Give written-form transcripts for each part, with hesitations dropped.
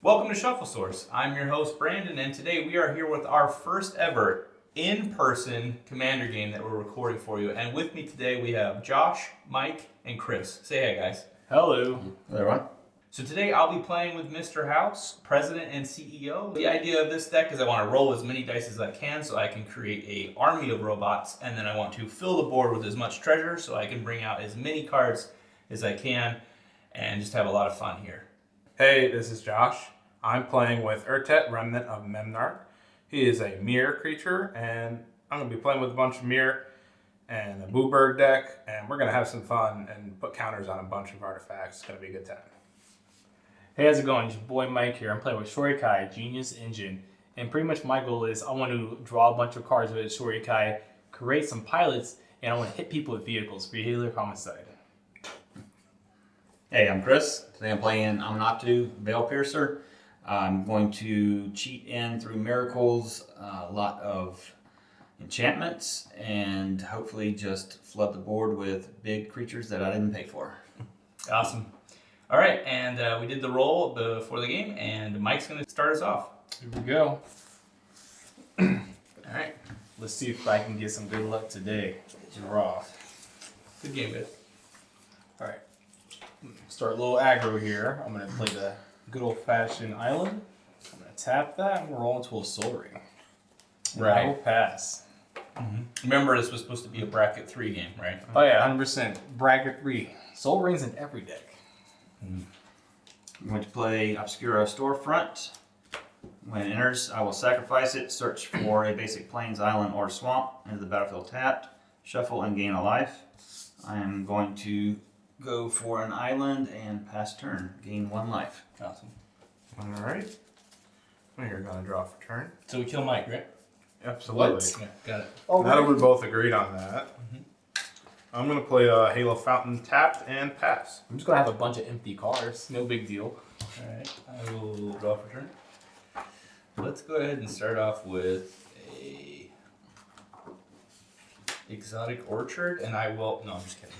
Welcome to Shuffle Source. I'm your host Brandon, and today we are here with our first ever in-person Commander game that we're recording for you. And with me today we have Josh, Mike, and Chris. Say hey, guys. Hello. Hello, everyone. So today I'll be playing with Mr. House, President and CEO. The idea of this deck is I want to roll as many dice as I can so I can create an army of robots, and then I want to fill the board with as much treasure so I can bring out as many cards as I can and just have a lot of fun here. Hey, this is Josh. I'm playing with Urtet, Remnant of Memnarch. He is a mirror creature, and I'm going to be playing with a bunch of mirror and a Booberg deck, and we're going to have some fun and put counters on a bunch of artifacts. It's going to be a good time. Hey, how's it going? It's your boy Mike here. I'm playing with Shorikai, Genius Engine. And pretty much my goal is I want to draw a bunch of cards with Shorikai, create some pilots, and I want to hit people with vehicles for healer homicide. Hey, I'm Chris. Today I'm playing Aminatou, Veil Piercer. I'm going to cheat in through miracles, a lot of enchantments, and hopefully just flood the board with big creatures that I didn't pay for. Awesome. All right, and we did the roll before the game, and Mike's going to start us off. Here we go. All right. Let's see if I can get some good luck today. Draw. Good game, guys. All right. Start a little aggro here. I'm going to play the good old-fashioned island. I'm going to tap that and roll into a soul ring. Right. I will pass. Mm-hmm. Remember, this was supposed to be a bracket 3 game, right? Oh yeah, 100%. Bracket 3. Soul rings in every deck. I'm going to play Obscura Storefront. When it enters, I will sacrifice it, search for a basic plains, island, or swamp into the battlefield tapped, shuffle, and gain a life. I am going to go for an island and pass turn, gain 1 life. Awesome. All right. You're going to draw for turn. So we kill Mike, right? Absolutely. Yeah, got it. Now that we both agreed on that, I'm going to play a Halo Fountain tapped and pass. I'm just going to have a bunch of empty cards. No big deal. All right, I will draw for turn. Let's go ahead and start off with a exotic orchard, and I will. No, I'm just kidding.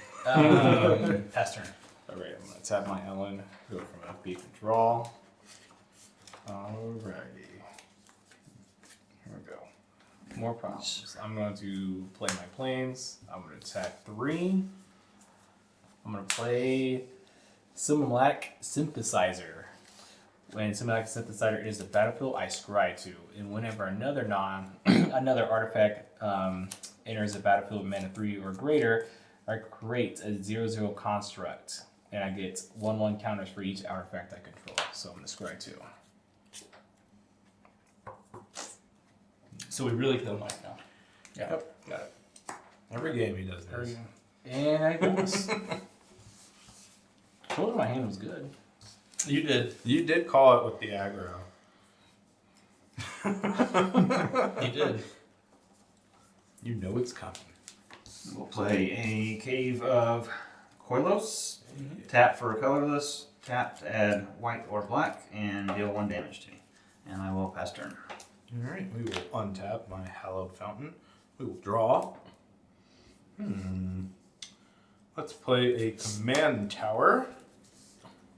Pass turn. All right, I'm going to tap my Ellen, go from FB to draw. Alrighty. Here we go. More problems. I'm going to play my planes. I'm going to attack 3. I'm going to play Similac Synthesizer. When Similac Synthesizer is the battlefield, I scry 2. And whenever another another artifact enters the battlefield with mana 3 or greater, I create a 0/0 construct. And I get 1/1 counters for each artifact I control. So I'm going to scry 2. So we really kill Mike now. Yeah. Yep. Got it. Every game he does this. And I lost. Told him my hand was good. You did. You did call it with the aggro. You did. You know it's coming. We'll play a Cave of Koilos. Tap for a colorless. Tap to add white or black and deal 1 damage to me. And I will pass turn. All right, we will untap my Hallowed Fountain. We will draw. Let's play a Command Tower.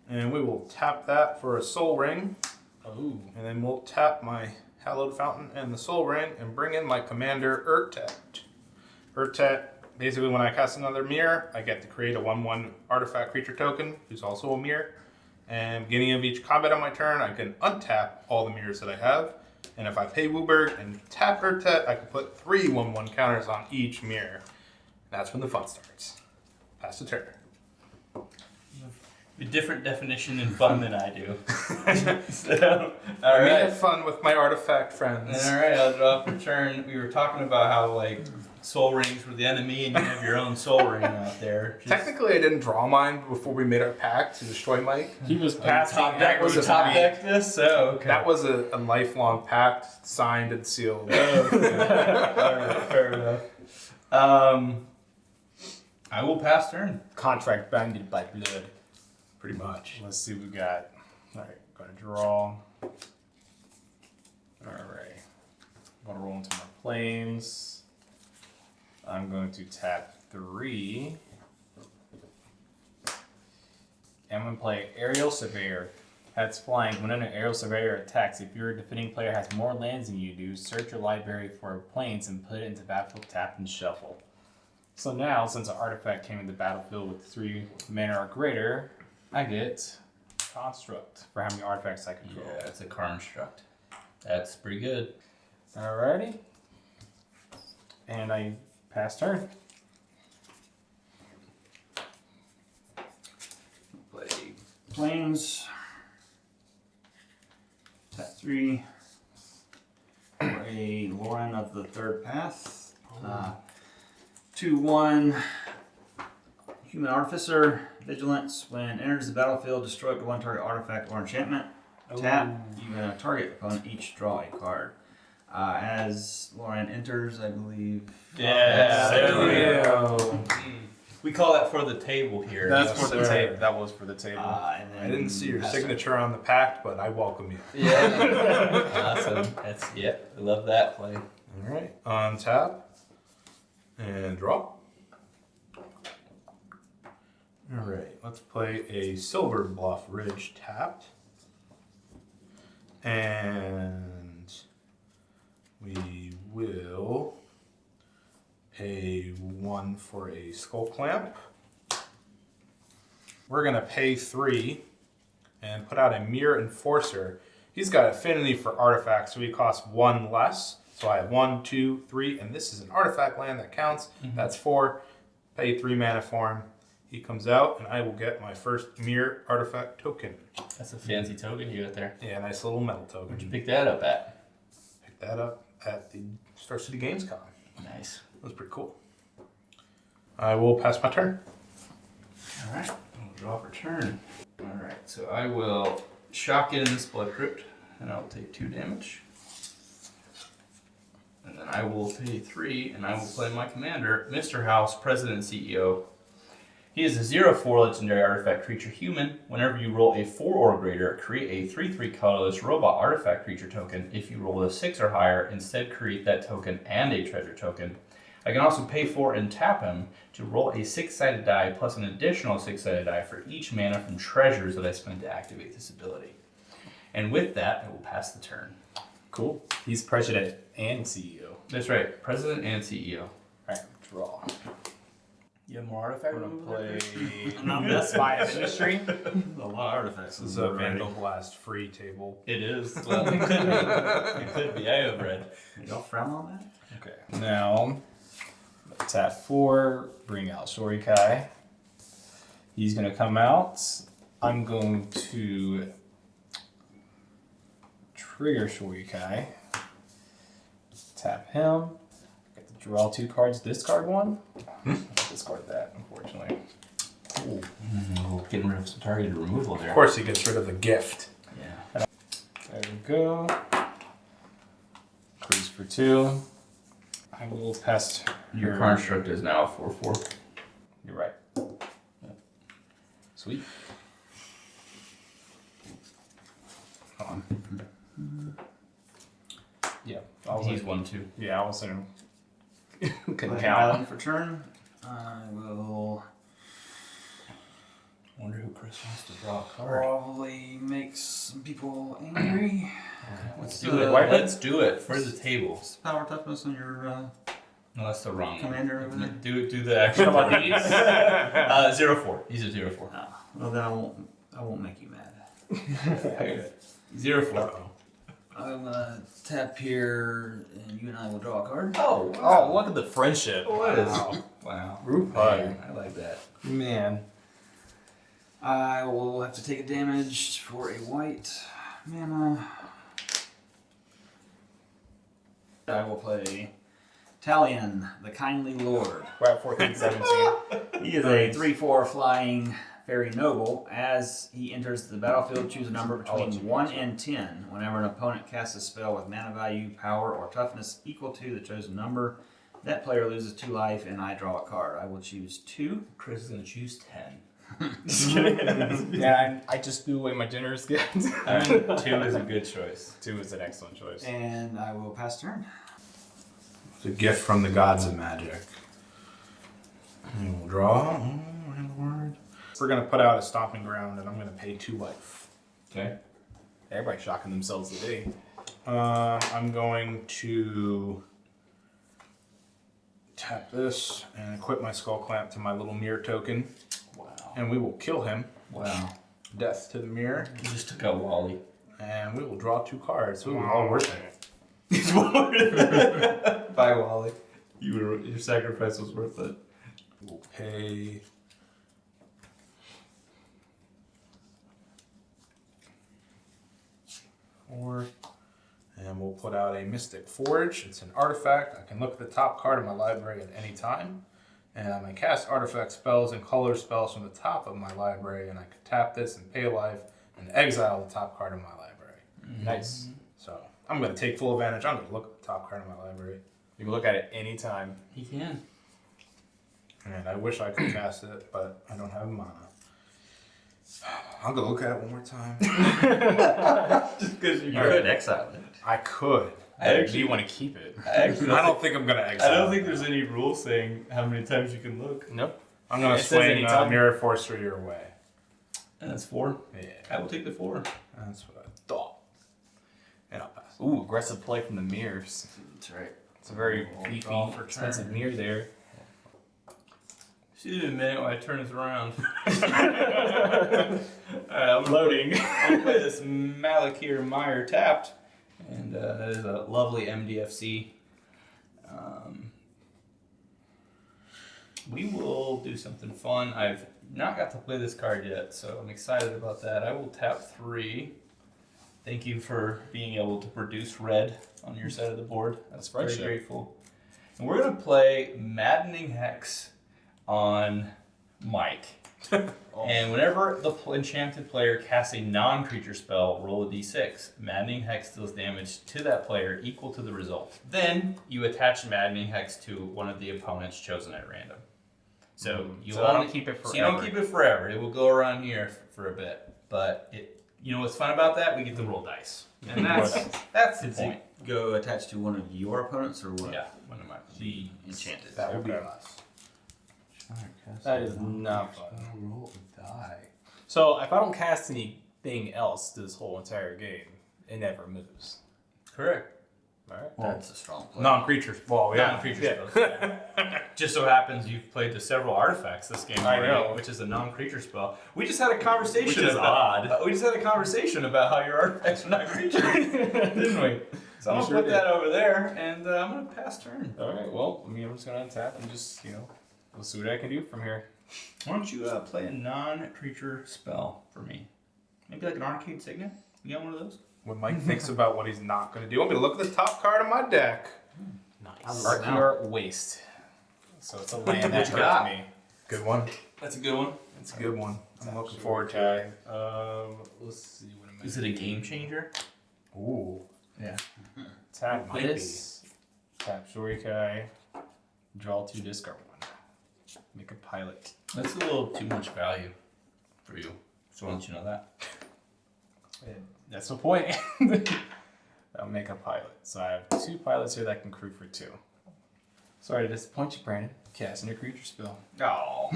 And we will tap that for a Soul Ring. Oh. And then we'll tap my Hallowed Fountain and the Soul Ring and bring in my Commander Urtet. Urtet, basically when I cast another mirror, I get to create a 1/1 artifact creature token, who's also a mirror. And beginning of each combat on my turn, I can untap all the mirrors that I have. And if I pay Wooburg and tap Urtet, I can put 3 1/1 counters on each mirror. That's when the fun starts. Pass the turn. A different definition in fun than I do. So, I all may right. have fun with my artifact friends. All right, I'll draw for turn. We were talking about how like soul rings were the enemy, and you have your own soul ring out there. Just, Technically, I didn't draw mine before we made our pact to destroy Mike. He was passing. top that deck was was a top three. deck this, so okay. That was a lifelong pact, signed and sealed. Okay. All right, fair enough. I will pass turn. Contract bounded by blood. Pretty much. Let's see what we got. All right, gonna draw. All right, gonna roll into my planes. I'm going to tap 3. And I'm going to play Aerial Surveyor. That's flying. When an aerial surveyor attacks, if your defending player has more lands than you do, search your library for planes and put it into battlefield tapped and shuffle. So now, since an artifact came into the battlefield with 3 mana or greater, I get Construct for how many artifacts I control. Yeah, that's a construct. That's pretty good. Alrighty. And I pass turn. Play planes. Tap 3. For a Lauren of the Third Path. 2/1. Human Artificer. Vigilance. When enters the battlefield, destroy up to 1 target artifact or enchantment. Tap. You and a target opponent each draw a card. As Lauren enters, I believe. Yeah, there we go. We call that for the table here. That's for the sir. table. That was for the table. And then I didn't see your pass signature on the pact, but I welcome you. Yeah. Awesome. That's I love that play. All right, untap and draw. All right, let's play a Silver Bluff Ridge tapped, and we will pay 1 for a Skull Clamp. We're gonna pay 3 and put out a Mirror Enforcer. He's got affinity for artifacts, so he costs 1 less. So I have 1, 2, 3, and this is an artifact land that counts. That's 4. Pay 3 mana for him. He comes out, and I will get my first Mirror Artifact token. That's a fancy token you got there. Yeah, nice little metal token. Where'd you pick that up at? Picked that up at the Star City Gamescom. Nice. That was pretty cool. I will pass my turn. All right. I'll draw for turn. All right. So I will shock in this Blood Crypt, and I'll take 2 damage. And then I will pay 3, and I will play my commander, Mr. House, President and CEO. He is a 0/4 legendary artifact creature human. Whenever you roll a 4 or greater, create a 3/3 colorless robot artifact creature token. If you roll a 6 or higher, instead create that token and a treasure token. I can also pay 4 and tap him to roll a 6-sided die plus an additional 6-sided die for each mana from treasures that I spend to activate this ability. And with that, I will pass the turn. Cool. He's president and CEO. That's right, President and CEO. Alright, draw. You have more artifact We're gonna removal there, play Chris? Spy of Industry. A lot of artifacts. This is a Vandal Blast free table. It is. Well, it could be. It could be. I have read. Y'all frown on that? Okay. Now, tap 4, bring out Shorikai. He's gonna come out. I'm going to trigger Shorikai. Tap him. Get to draw 2 cards, discard 1. Discard that, unfortunately. Ooh, getting rid of some targeted removal there. Of course, he gets rid of the gift. Yeah. There we go. Cruise for 2. I will pass Your construct is now a 4/4. You're right. Sweet. Hold on. Yeah, He's 1/2. yeah, I was saying. Couldn't Play count. Island for turn. I will Wonder who Chris wants to draw a card. probably make some people angry. Let's do it. Let's do it for the table. What's the power toughness on your No, that's the wrong commander over there? one. Do the actual one. 0/4. He's a 0/4. Oh, well, then I won't make you mad. 0/4. I'm gonna tap here, and you and I will draw a card. Oh, Oh, look at the friendship. What is? Wow. Wow. Group hug. Man, I like that. Man. I will have to take a damage for a white mana. I will play Talion, the Kindly Lord. We're at 14-17. He is a 3/4 flying fairy noble. As he enters the battlefield, choose a number between 1 and 10. Whenever an opponent casts a spell with mana value, power, or toughness equal to the chosen number, that player loses 2 life, and I draw a card. I will choose 2. Chris is gonna choose 10. Yeah, I just threw away my generous gift. I mean, 2 is a good choice. 2 is an excellent choice. And I will pass turn. It's a gift from the gods of magic. And we'll draw. Oh, word. We're gonna put out a stomping ground, and I'm gonna pay 2 life. Okay. Everybody's shocking themselves today. I'm going to tap this and equip my skull clamp to my little mirror token, Wow. and we will kill him. Wow. Death to the mirror, You just took out Wally. and we will draw 2 cards. Ooh, all worth it. It's worth it. Bye, Wally. Your sacrifice was worth it. We'll pay. Four. And we'll put out a Mystic Forge. It's an artifact. I can look at the top card of my library at any time. And I may cast artifact spells and color spells from the top of my library. And I can tap this and pay a life and exile the top card of my library. Nice. So I'm going to take full advantage. I'm going to look at the top card of my library. You can look at it anytime. He can. And I wish I could cast it, but I don't have mana. I'm going to look at it one more time. Just because You could exile it. I could. Do you want to keep it? I don't think I'm going to exile I don't think it. there's any rule saying how many times you can look. Nope. I'm going It to says swing anytime. Mirror Forcer your way. And that's 4. Yeah, I will take the 4. that's what I thought. And I'll pass. Ooh, aggressive play from the mirrors. That's right. It's a very beefy, draw for expensive turn. mirror there. See in a minute when I turn this around. Alright, I'm Loading. I'll play this Malakir Meyer tapped. And that is a lovely MDFC. We will do something fun. I've not got to play this card yet, so I'm excited about that. I will tap 3. Thank you for being able to produce red on your side of the board. That's very friendship. grateful. And we're going to play Maddening Hex on Mike. And whenever the enchanted player casts a non-creature spell, roll a d6. Maddening Hex deals damage to that player equal to the result. Then you attach Maddening Hex to one of the opponents chosen at random. So you So I only don't keep it forever. So you don't keep it forever. It will go around here for a bit. But you know what's fun about that? We get to roll dice. And that's the Does point. it go attached to one of your opponents or what? Yeah, one of my The enchanted. That would be Okay. us. That is not fun. Roll a die. So if I don't cast anything else this whole entire game, it never moves. Correct. Alright. That's a strong play. Non-creatures. Well, yeah. Non-creature Yeah. spells. Yeah. Just so happens you've played the several artifacts this game I already, know. which is a non-creature spell. We just had a conversation Which is about odd. we just had a conversation about how your artifacts are not creatures, didn't we? So I'm We gonna sure put did. that over there, and I'm gonna pass turn. Alright, well, I mean, I'm just gonna untap and just, we'll see what I can do from here. Why don't you play a non-creature spell for me? Maybe like an arcade signet. You got one of those? When Mike thinks about what he's not going to do, I'm going to look at the top card of my deck. Nice. Arcure Waste. So it's a land that you got? hurts me. Good one. That's a good one. It's a good one. I'm looking Shorikai. forward to it. Let's see what am I Is it a game changer? Ooh. Yeah. Tap Might this. Tap Shorikai. Draw 2, discard 1. Make a pilot. That's a little too much value for you. So why don't you know that? That's the point. I'll make a pilot. So I have 2 pilots here that can crew for 2. Sorry to disappoint you, Brandon. Casting a creature spell. Oh.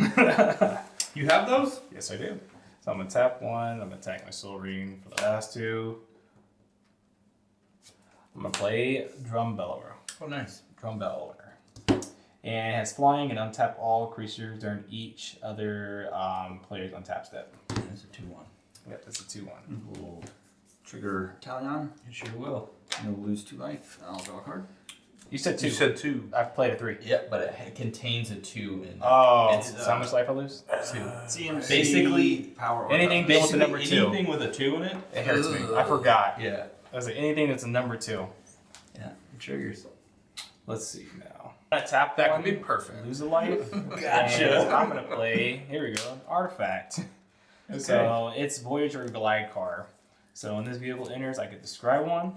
You have those? Yes, I do. So I'm gonna tap 1. I'm gonna attack my Soul Ring for the last 2. I'm gonna play Drum Bellower. Oh, nice. Drum Bellower. And it has flying and untap all creatures during each other player's untap step. That's a 2-1. Yep, that's a 2-1. We'll trigger Talion. You sure will. You'll lose 2 life. I'll draw a card. You said 2. You said 2. I've played a 3. Yeah, but it contains a 2 in it. Oh, It's, so how much life I lose? 2. CMC. Basically, power. anything deal with the number 2. anything with a 2 in it, It hurts me. I forgot. yeah. I was like, anything that's a number 2. Yeah, it triggers. Let's see now. I'm gonna tap That one, could be perfect. lose a life. Gotcha. And I'm gonna play, here we go, an artifact. Okay. So it's Voyager Glide car. So when this vehicle enters, I get describe 1.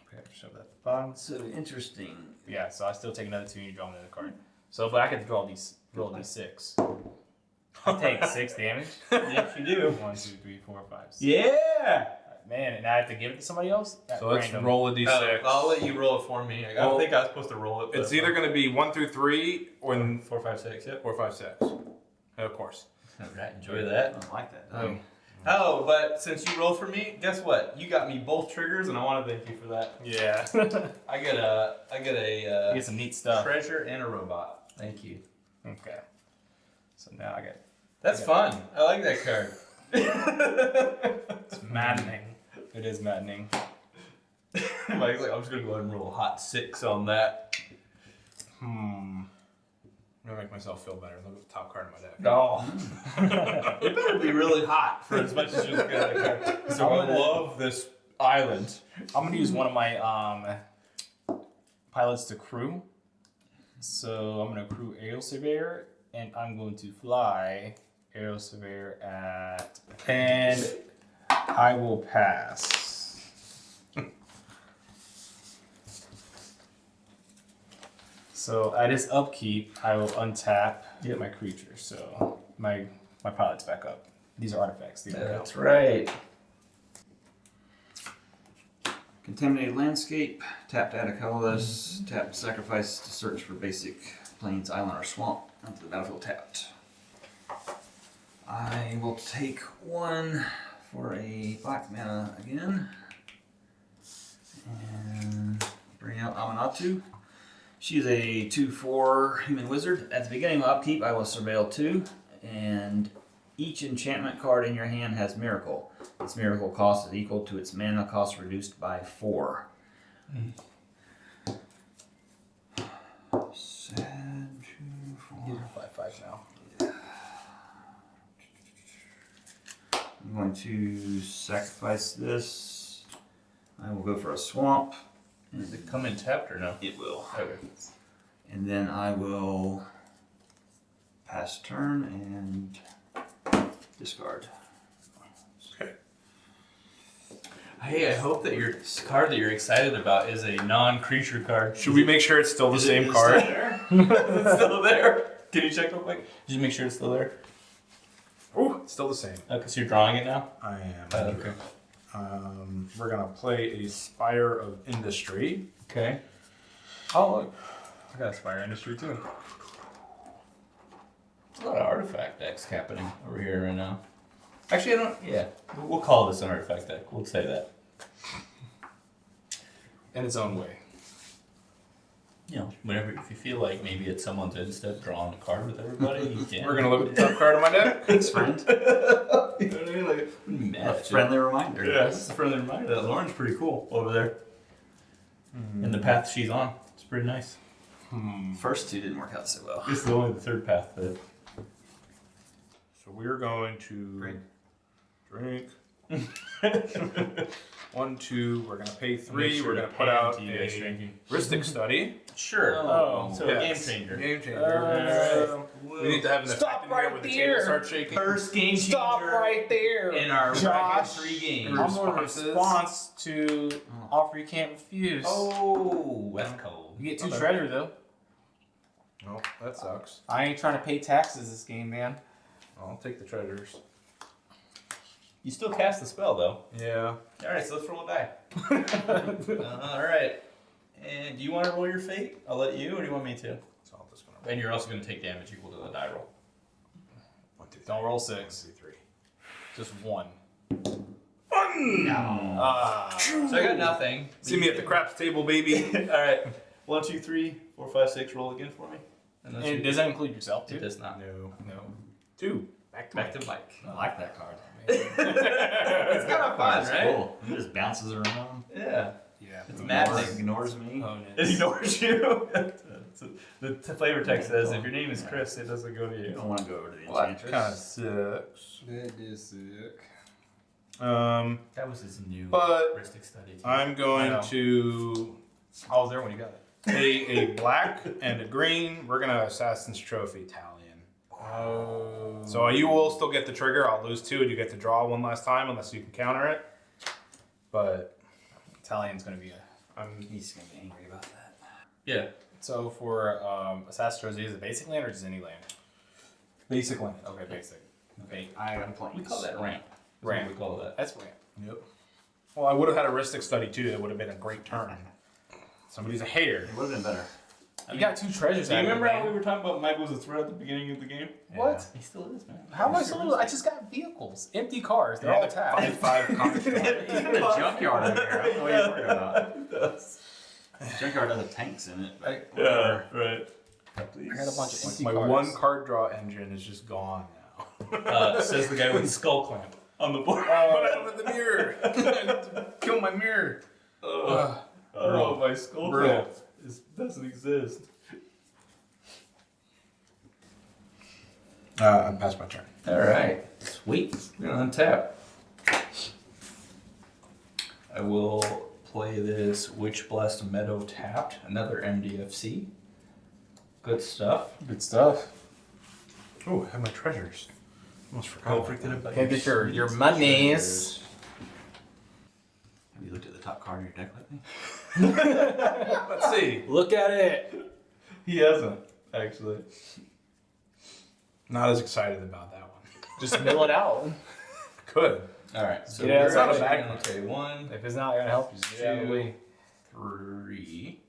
Okay, shove that at the bottom. So interesting. Yeah, so I still take another 2 and you draw another card. So, but I could draw these, roll d6. I take 6 damage. Yes, you do. 1, 2, 3, 4, 5, 6. Yeah. Man, and I have to give it to somebody else? So let's Random. roll a d6. I'll let you roll it for me. I don't think I was supposed to roll it. It's either going to be 1 through 3 or 4, 5, 6. Yep. 4, 5, 6. Of course. All right, enjoy that. I like that. Oh. Oh, but since you rolled for me, guess what? You got me both triggers, and I want to thank you for that. Yeah. I get a You get some neat stuff. treasure and a robot. Thank you. Okay. So now I got. That's fun. I like that card. It's maddening. It is maddening. Mike's like, I'm just gonna go ahead and roll a hot 6 on that. I'm gonna make myself feel better. Look at the top card of my deck. No. It better be really hot for as much as you look at that card. So I love this island. I'm gonna use one of my pilots to crew. So I'm gonna crew Aerial Surveyor, and I'm going to fly Aerial Surveyor at, and I will pass. So at his upkeep, I will untap, get my creature. So my pilot's back up. These are artifacts. These don't count. right. Contaminated landscape. Tap to add a colorless. Tap to sacrifice to search for basic plains, island, or swamp. Onto the battlefield tapped. I will take 1 for a black mana again. And bring out Aminatou. She is a 2/4 human wizard. At the beginning of upkeep, I will surveil 2, and each enchantment card in your hand has miracle. Its miracle cost is equal to its mana cost reduced by 4. Sad 2, 4. These are 5/5 now. I'm going to sacrifice this. I will go for a swamp. Does it come in tapped or no? It will. Okay. And then I will pass turn and discard. Okay. Hey, I hope that your card that you're excited about is a non-creature card. Should we make sure it's still the Is same it card? Still there? Is it still there? Can you check real quick? Did you make sure it's still there? Oh, it's still the same. Okay, so you're drawing it now? I am. Okay. We're gonna play a Spire of Industry. Okay. Oh, look. I got a Spire Industry too. There's a lot of artifact decks happening over here right now. Actually, I don't. Yeah, we'll call this an artifact deck. We'll say that. In its own way. You know, whenever if you feel like maybe it's someone's instead drawing a card with everybody, you can. We're gonna look at the top card of my deck. Thanks, friend. You know what I mean? Like, I'm mad A at you. friendly reminder. Yeah, this is a friendly reminder that Lauren's pretty cool over there. And the path she's on, it's pretty nice. First 2 didn't work out so well. This is only the third path that. So we're going to drink. 1, 2. We're gonna pay 3. We're gonna put out you guys a drinking. Ristic Study. Sure. Oh, so yes. a game changer. Game changer. We need to have an Stop effect in here right where the there. table starts shaking. First game changer Stop right there. in our bracket Josh. 3 games. I'm a Responses. response to offer you can't refuse. Oh, that's cold. You get 2 Okay. treasure though. Oh, that sucks. I ain't trying to pay taxes this game, man. I'll take the treasures. You still cast the spell though. Yeah. All right, so let's roll a die. All right. And do you want to roll your fate? I'll let you, or do you want me to? So I'm just gonna. And you're also going to take damage equal to the die roll. 1, 2, 3. Don't roll 1, 6. 2, 3. Just 1. No. So I got nothing. See me at the craps table, baby. All right. 1, 2, 3, 4, 5, 6. Roll again for me. And that's And your- does that include yourself too? It does not. No. No. 2. Back to Back Mike. to Mike. I like that card. It's kind of fun, It's right? cool. It just bounces around. Yeah. Yeah. It's Ignores- maddening. Ignores me. Oh, It ignores you. So the flavor text says if your name is Chris, it doesn't go to You you. don't want to go over to the Well, that Enchantress. kind of sucks. That is sick. That was his new But heuristic study. Too. I'm I going know. to I was there when you got it. pay a black and a green. We're gonna Assassin's Trophy Talion. Oh. So you will still get the trigger. I'll lose 2, and you get to draw 1 last time, unless you can counter it. But Italian's gonna be a. He's going to be angry about that. Yeah. So for Assassin's Trophy, is it basic land or just any land? basic land. Okay, basic. Okay. I got a plan. We call that ramp. That's Ramp. what we call that. That's ramp. Yep. Well, I would have had a Ristic Study too. It would have been a great turn. Somebody's a hater. It would have been better. You got 2 treasures. Do you out of it, remember how we man. were talking about Mike was a threat at the beginning of the game? What? He still is, man. How am I supposed to? I just got vehicles, empty cars. They're all tapped. 5/5 construct. He's got a junkyard in here. I don't know what you're worried about. Junkyard has tanks in it. But Yeah, right. I got a bunch of empty My cars. one card draw engine is just gone now. Says the guy with the skull clamp on the board. But I don't have the mirror. I need to kill my mirror. Oh, my skull Brutal. clamp doesn't exist. I passed my turn. All right, sweet. We're gonna untap. I will play this Witch Blessed Meadow tapped, another MDFC. Good stuff. Good stuff. Oh, I have my treasures. Almost forgot. Don't forget about Can't get your monies. have you looked at the top card in your deck lately? Let's see. Look at it. He hasn't actually. Not as excited about that one. Just mill it out. Could. All right, so Yeah, we're it's not a actually bad gonna play 1, If it's not gonna help, just get out of the way. 2, 3.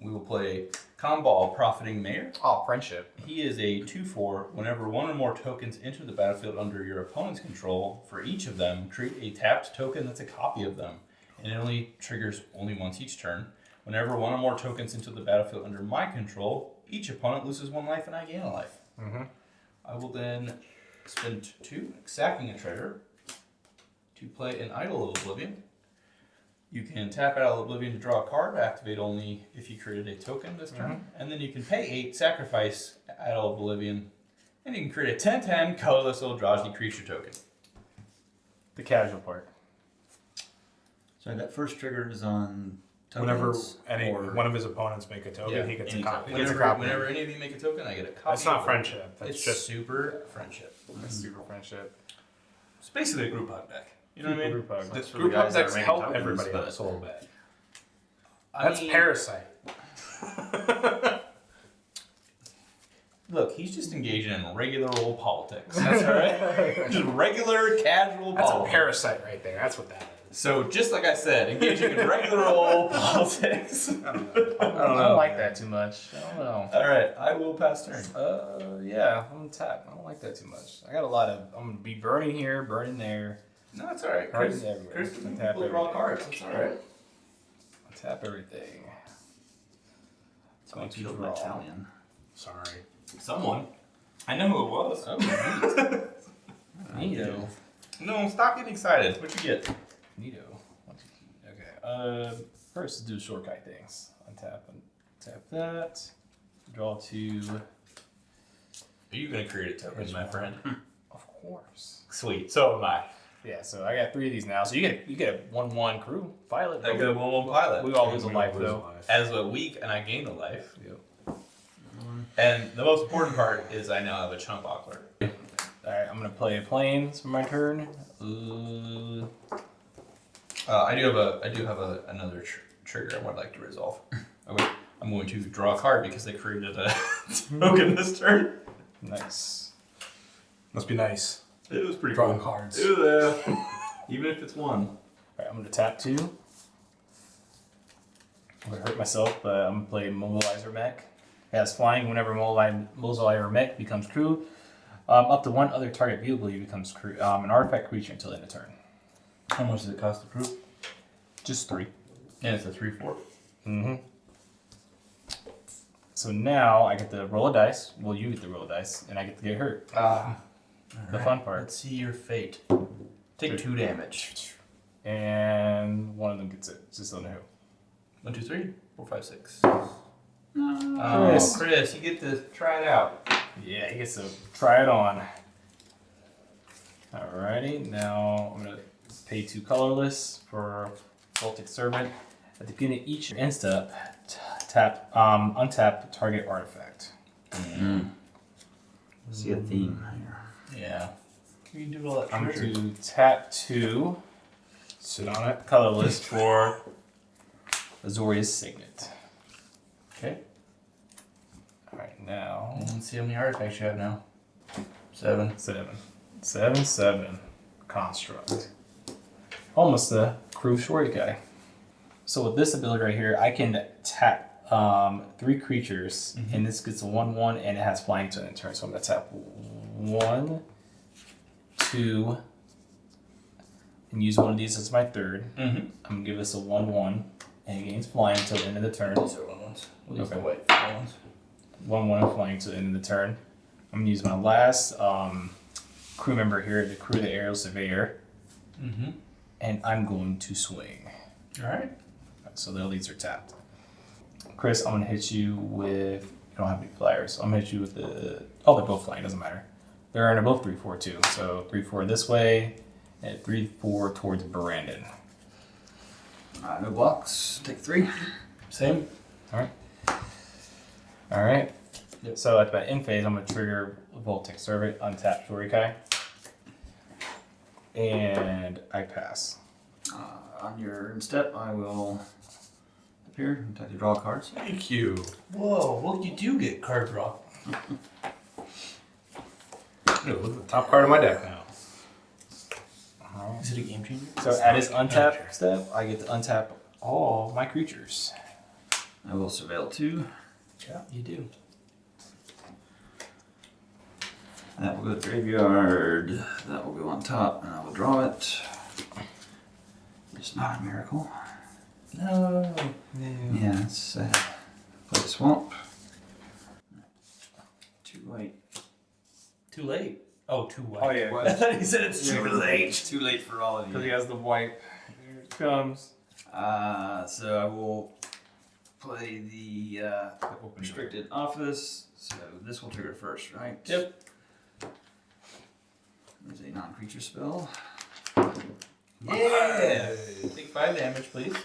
We will play Comball Profiting Mayor. Oh, friendship. He is a 2/4. Whenever one or more tokens enter the battlefield under your opponent's control, for each of them, create a tapped token that's a copy of them. And it only triggers only once each turn. Whenever one or more tokens enter the battlefield under my control, each opponent loses 1 life and I gain a life. Mm-hmm. I will then spend 2, sacking a treasure, to play an Idol of Oblivion. You can tap Idol of Oblivion to draw a card, activate only if you created a token this turn. And then you can pay 8, sacrifice Idol of Oblivion, and you can create a 10/10 colorless Eldrazi creature token. The casual part. So that first trigger is on Whenever tokens. one of his opponents make a token, he gets a any copy. token. Whenever any of you make a token, I get a copy. That's not of it. friendship. That's It's just super friendship. That's super friendship. It's basically a group hug deck. You know what I mean? Group hug. the for the group hug guys that decks are making help tokens, everybody but- else a little bit. I That's mean, Parasite. Look, he's just engaging in regular old politics. That's all right. Just regular, casual That's a politics. parasite right there. That's what that is. So just like I said, engaging in regular old politics. I don't know. I don't like that too much. I don't know. All right, I will pass turn. Yeah, I'm gonna tap. I don't like that too much. I got a lot of. I'm gonna be burning here, burning there. No, it's all right. Cards Chris, everywhere. Chris doesn't Tap people draw everything. cards. It's all right. I tap everything. Someone Twenty killed an draw. Italian. Sorry. Someone. I know who it was. Oh, Neato. No, stop getting excited. What you get? Neato. 1, 2, 3. Okay. First, let's do Shorikai things. Untap and tap that. Draw 2. Are you gonna create a token, my friend? Of course. Sweet. So am I. Yeah. So I got 3 of these now. So you get a 1/1 crew pilot. I get a 1/1 pilot. We all lose a life though. As a week, and I gain a life. Yep. And the most important part is I now have a chunk bockler. All right. I'm gonna play a planes for my turn. I do have another trigger I would like to resolve. I'm going to draw a card because they created a token this turn. Nice. Must be nice. It was pretty Drawing cool. cards. Even if it's 1. All right. I'm gonna tap 2. I'm gonna hurt myself, but I'm gonna play Mobilizer Mech. It has flying whenever Mobilizer Mech becomes crew. Up to 1 other target vehicle becomes crew, an artifact creature until end of turn. How much does it cost to prove? Just 3. And it's a 3/4. Mm-hmm. So now I get to roll a dice. Well, you get to roll a dice, and I get to get hurt. The fun part. Let's see your fate. Take 2 damage. And one of them gets it. Just don't know who. 1, 2, 3, 4, 5, 6. Chris. Oh, Chris, you get to try it out. Yeah, he gets to try it on. Alrighty, now I'm gonna pay 2 colorless for Voltic Servant. At the beginning of each end step, untap target artifact. See a theme here. Yeah. You can do all that I'm treasure. going to tap 2 Sit on it. colorless for Azoria's Signet. Okay. Alright, now Let's see how many artifacts you have now. 7. 7 construct. Almost a crew Shorikai. So with this ability right here, I can tap 3 creatures, and this gets a 1/1, and it has flying to end turn. So I'm gonna tap 1, 2, and use one of these as my third. I'm gonna give this a 1/1, and it gains flying until the end of the turn. These are 1/1s. We'll use the Okay. white 1/1s. 1/1 and flying to the end of the turn. I'm gonna use my last crew member here to crew the aerial surveyor, and I'm going to swing. All right. So the elites are tapped. Chris, I'm gonna hit you with. You don't have any flyers. So I'm gonna hit you with the. Oh, they're both flying. Doesn't matter. They're both 3/4 too. So 3/4 this way, and 3/4 towards Brandon. No blocks. Take 3. Same. All right. Yep. So at the end phase, I'm gonna trigger Voltec Servant, untap Shorikai, and I pass. On your step, I will appear and try to draw cards. Thank you. Whoa, well, you do get card draw. Ooh, look at the top card of my deck now. Is it a game changer? So at his untap step, I get to untap all my creatures. I will surveil 2. Yeah, you do. That will go to the graveyard. That will go on top, and I will draw it. It's not a miracle. No. Yeah, it's sad. Play the swamp. Too late. Too late. Oh, too white. Oh, yeah. I thought he said it's too late. Too late for all of Because he you. has the wipe. Here it comes. So I will play the restricted office. So this will trigger first, right? Yep. There's a non-creature spell. Yeah. Take 5 damage, please.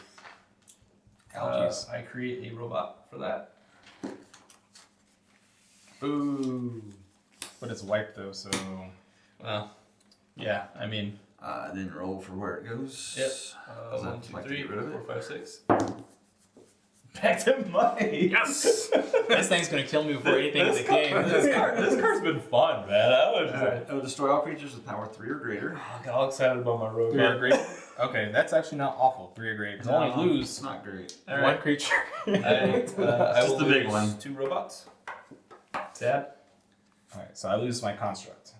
Allergies. I create a robot for that. Ooh. But it's wiped though, so. Well, yeah. I mean, Then roll for where it goes. yep. Does that 1, 2, like to 3, get rid of it? 4, 5, 6. Back to money. Yes! This thing's gonna kill me before anything in the game. This card's been fun, man. I was just I will destroy all creatures with power 3 or greater. I got all excited about my robot. 3 or greater. Okay, that's actually not awful. 3 or greater. Because I only lose It's not great. All one right. creature. I Just will the big lose one. 2 robots. Tab. Alright, so I lose my construct.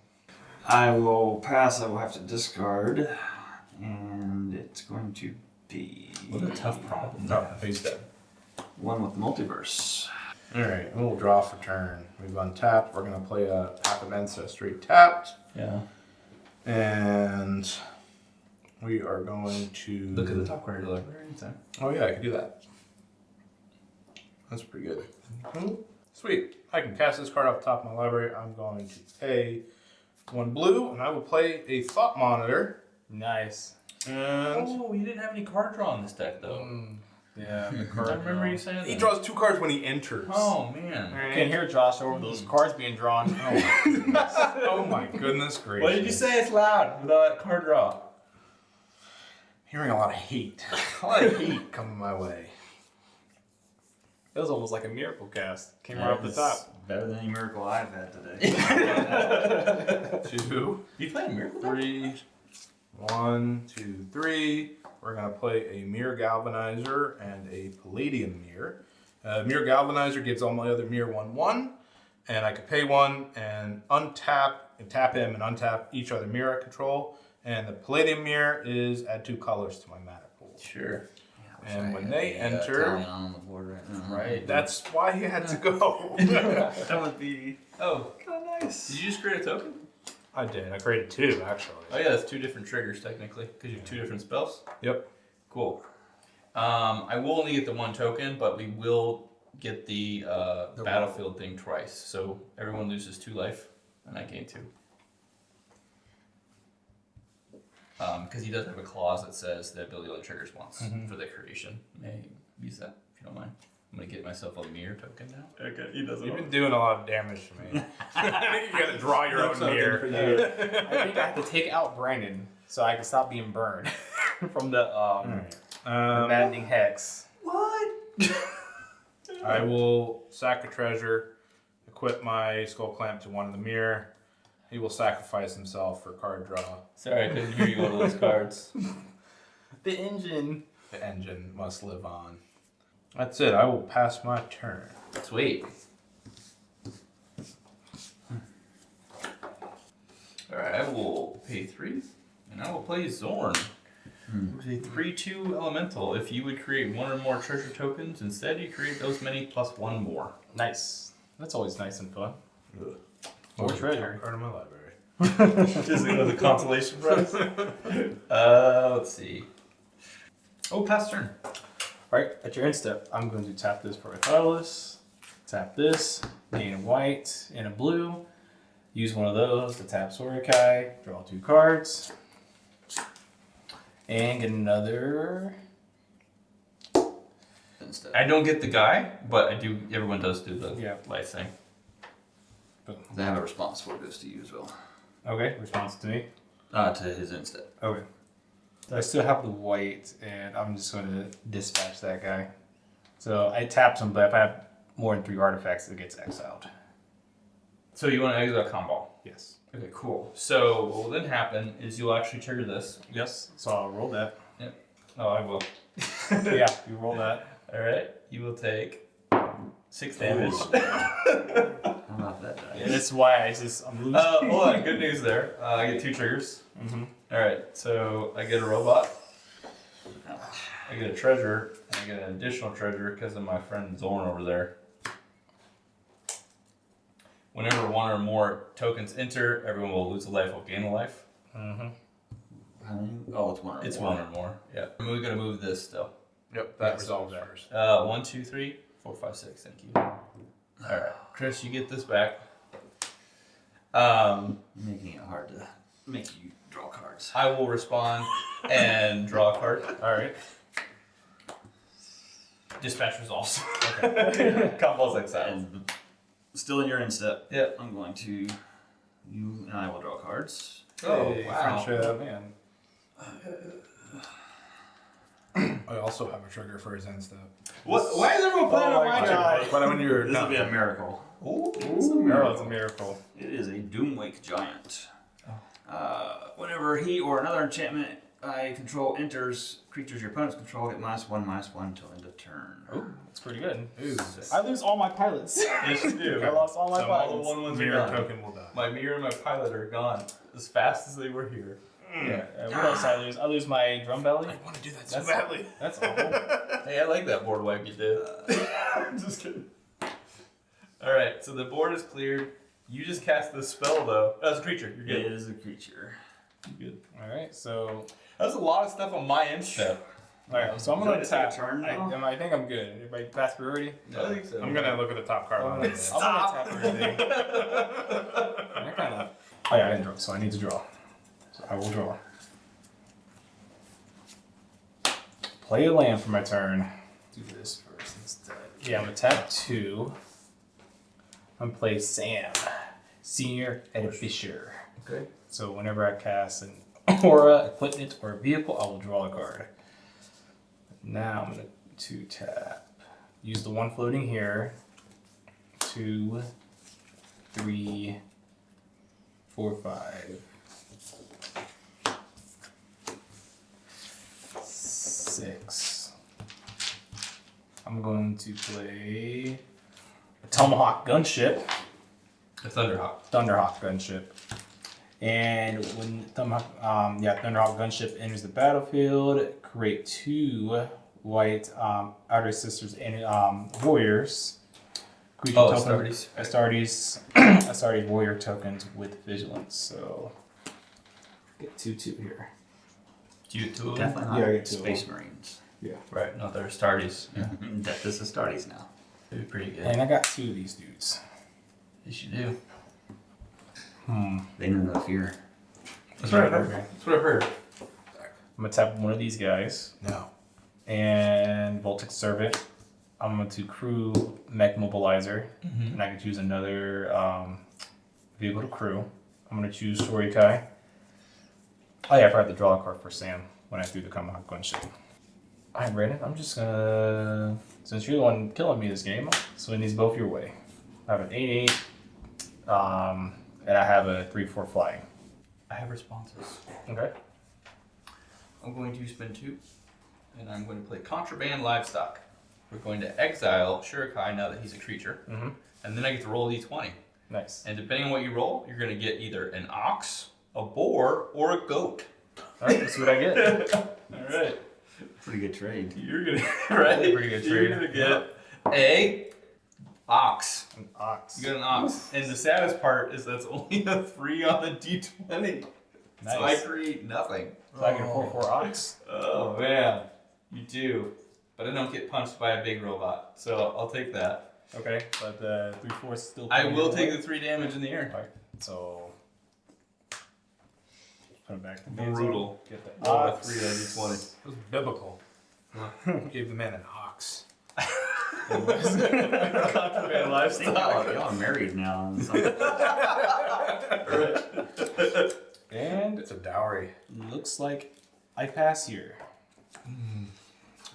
I will pass. I will have to discard. And it's going to be What a tough problem. No, he's dead. one with the multiverse. Alright, we'll draw for turn. We've untapped. We're going to play a Path of Ancestry tapped. Yeah. And we are going to... Look at the top corner of the library. Anytime. Oh yeah, I can do that. That's pretty good. Sweet. I can cast this card off the top of my library. I'm going to pay 1 blue, and I will play a Thought Monitor. Nice. And Oh, you didn't have any card draw in this deck, though. Yeah, the I card. remember you saying he that. draws 2 cards when he enters. Oh, man. You can hear Josh over those cards being drawn. Oh my goodness gracious. What did you say? It's loud without that card draw. Hearing a lot of hate. A lot of hate coming my way. It was almost like a miracle cast. Came right up the top. Better than any miracle I've had today. 2, You playing Miracle deck? 3. 1, 2, 3. We're going to play a Mirror Galvanizer and a Palladium Mirror. Mirror Galvanizer gives all my other Mirror 1/1. And I could pay 1 and untap, and tap him and untap each other mirror I control. And the Palladium Mirror is add 2 colors to my mana pool. Sure. And when they enter, Italian on the board right now. Right. that's why he had to go. That would be Oh, kind of nice. did you just create a token? I did. I created 2 actually. Oh, yeah, that's 2 different triggers, technically, because you have 2 different spells. Yep. Cool. I will only get the 1 token, but we will get the battlefield thing twice. So everyone loses 2 life, and I gain 2. Because he does have a clause that says the ability only triggers once for the creation. May I use that, if you don't mind? I'm going to get myself a mirror token now. Okay, he doesn't. You've been doing a lot of damage to me. I think you gotta draw your own mirror. I think I have to take out Brandon so I can stop being burned from the maddening hex. What? I will sack a treasure, equip my skull clamp to 1 of the mirror. He will sacrifice himself for card draw. Sorry, I couldn't hear you on those cards. The engine. The engine must live on. That's it. I will pass my turn. Sweet. Alright, I will pay 3, and I will play Zorn. It was a 3/2 elemental. If you would create 1 or more treasure tokens, instead you create those many plus 1 more. Nice. That's always nice and fun. Ugh. More Top treasure. card in my library. Just the consolation prize. Let's see. Oh, pass turn. Alright, at your end step, I'm going to tap this for a colorless, tap this, gain a white and a blue, use one of those to tap Shorikai, draw 2 cards, and get another. Instead. I don't get the guy, but I do. Everyone does do the Yeah. life thing. They have a response for it goes to you as well. Okay, response to me. To his instead. Okay. I still have the white, and I'm just going to dispatch that guy. So I tapped him, but if I have more than 3 artifacts, it gets exiled. So you want to exile combo. Yes. Okay, cool. So what will then happen is you'll actually trigger this. Yes. So I'll roll that. Oh, I will. Yeah, you roll that. All right. You will take 6 damage. How about that dice? And that's why I'm losing. Hold on. Good news there. I get 2 triggers. Mm-hmm. All right. So I get a robot. I get a treasure. And I get an additional treasure because of my friend Zorn over there. Whenever 1 or more tokens enter, everyone will lose a life or gain a life. Mm-hmm. Oh, it's 1 or It's more. 1 or more. Yeah. And we gotta move this still. Yep, that resolves first. 1, 2, 3, 4, 5, 6. Thank you. All right, Chris, you get this back. Making it hard to make you draw cards. I will respond and draw a card. All right. Dispatch resolves. Okay. Combos exiled. And still in your end step, Yep. I'm going to. You and I will draw cards. Oh, Hey, wow. friendship, man. I also have a trigger for his end step. What? Why is everyone playing on my guy? But when you're This will done. be a miracle. Ooh. Oh, it's a miracle. It is a Doomwake Giant. Whenever he or another enchantment I control enters creatures your opponents control, get -1/-1 until end of turn. Ooh, that's pretty good. Ooh. I lose all my pilots. Yes, you do. I lost all my So all pilots. the 1/1s are Mirror gone. token will die. My mirror and my pilot are gone as fast as they were here. Yeah. What else I lose? I lose my drum belly. I want to do that so That's- badly. That's awful. Hey, I like that board wipe you did. Just kidding. All right, so the board is cleared. You just cast this spell though. That's a creature. You're It good. is a creature. You're good. All right. So. That's a lot of stuff on my end step. All right. So I'm Is gonna that tap. a turn I now? think I'm good. Everybody pass priority. I think so. I'm gonna look at the top card. I'm on gonna it. tap everything. I kind of. Oh yeah, I didn't draw, so I need to draw. So I will draw. Play a land for my turn. Do this first instead. Yeah, I'm gonna tap 2. I'm gonna play Sam, Senior Edificer. Okay. So whenever I cast an aura, equipment, or vehicle, I will draw a card. Now I'm gonna 2 tap. Use the 1 floating here. 2, 3, 4, 5, 6. I'm going to play a Tomahawk Gunship. A Thunderhawk. Thunderhawk Gunship. And when Thunderhawk Gunship enters the battlefield, create 2 white Outer Sisters and warriors. Creature Astartes. Astartes warrior tokens with vigilance. So get 2/2 here. Do you two of them? Definitely not Yeah, I get 2 of Space Marines. Yeah. Right. No, they're Astartes. Yeah. That is Astartes now. They'd be pretty good. And I got 2 of these dudes. Yes, you do. They know no fear. That's what I heard. That's what I heard. I'm gonna tap one of these guys No. and Voltic Servant. I'm going to crew Mech Mobilizer, and I can choose another vehicle to crew. I'm going to choose Shorikai. Oh yeah, I forgot to draw a card for Sam when I threw the Tomahawk Gunship. Alright, Brandon, I'm just gonna... Since you're the one killing me this game, swing these both your way. I have an 8/8, and I have a 3/4 flying. I have responses. Okay. I'm going to spend 2, and I'm going to play Contraband Livestock. we're going to exile Shorikai now that he's a creature. Mm-hmm. And then I get to roll a d20. Nice. And depending on what you roll, you're going to get either an ox, a boar, or a goat. All right, let's see what I get. All right. Pretty good trade. You're going to, right? Pretty good You're trade. going to get a ox. An ox. You get an ox. And the saddest part is that's only a 3 on the d20. Nice. So I create nothing. So I get a 4/4 ox. Oh, man. You do. But I don't get punched by a big robot. So I'll take that. Okay, but the 3/4 still. I will take the 3 damage in the air. Alright, so put it back to Brutal. Get the Roll a ox. 3 on d20. It was biblical. Gave the man an ox. Contraband lifestyle. Y'all are married now. And It's a dowry. looks like I pass here.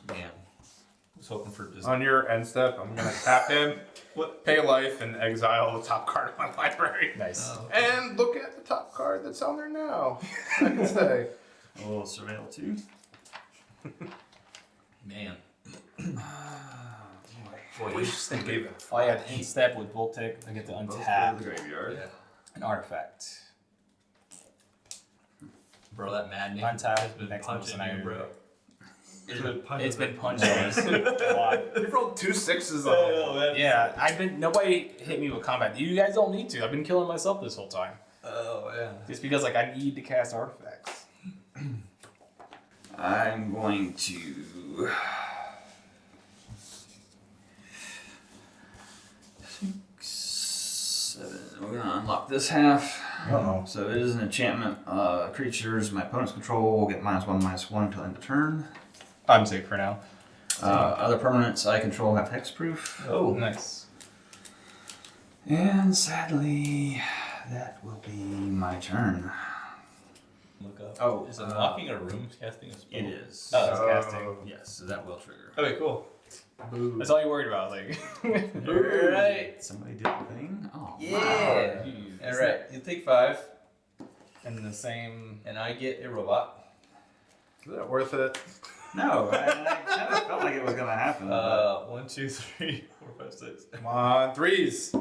Man. I was hoping for just. On your end step, I'm gonna tap him, What? pay life, and exile the top card of my library. Nice. Oh. And look at the top card that's on there now. I can say. A little surveil too. Man. Boy, just think gave it. If I had end step with Voltic, I get to Both go to untap the graveyard. an artifact. Bro, that maddening Untap, has been next punching one, you, bro. It's been punching. It's been punching us a lot. You rolled 2 6s on Oh, man. Yeah, nobody hit me with combat. You guys don't need to. I've been killing myself this whole time. Oh, yeah. Just because like I need to cast artifacts. I'm going to. 6, 7. We're gonna unlock this half. Uh-oh. So it is an enchantment. Creatures my opponent's control will get -1/-1 until end of turn. I'm safe for now. Other permanents I control have hexproof. Oh, nice. And sadly, that will be my turn. Look up. Oh, Is unlocking a room casting a spell? It is. Oh, it's casting. Yes, so that will trigger. Okay, cool. That's all you worried about, like. Alright. Somebody did the thing. Oh, Yeah. Dude, Alright, you take 5, And the same. and I get a robot. Is that worth it? No, I kind of felt like it was gonna happen. but 1, 2, 3, 4, 5, 6. Come on, 3s.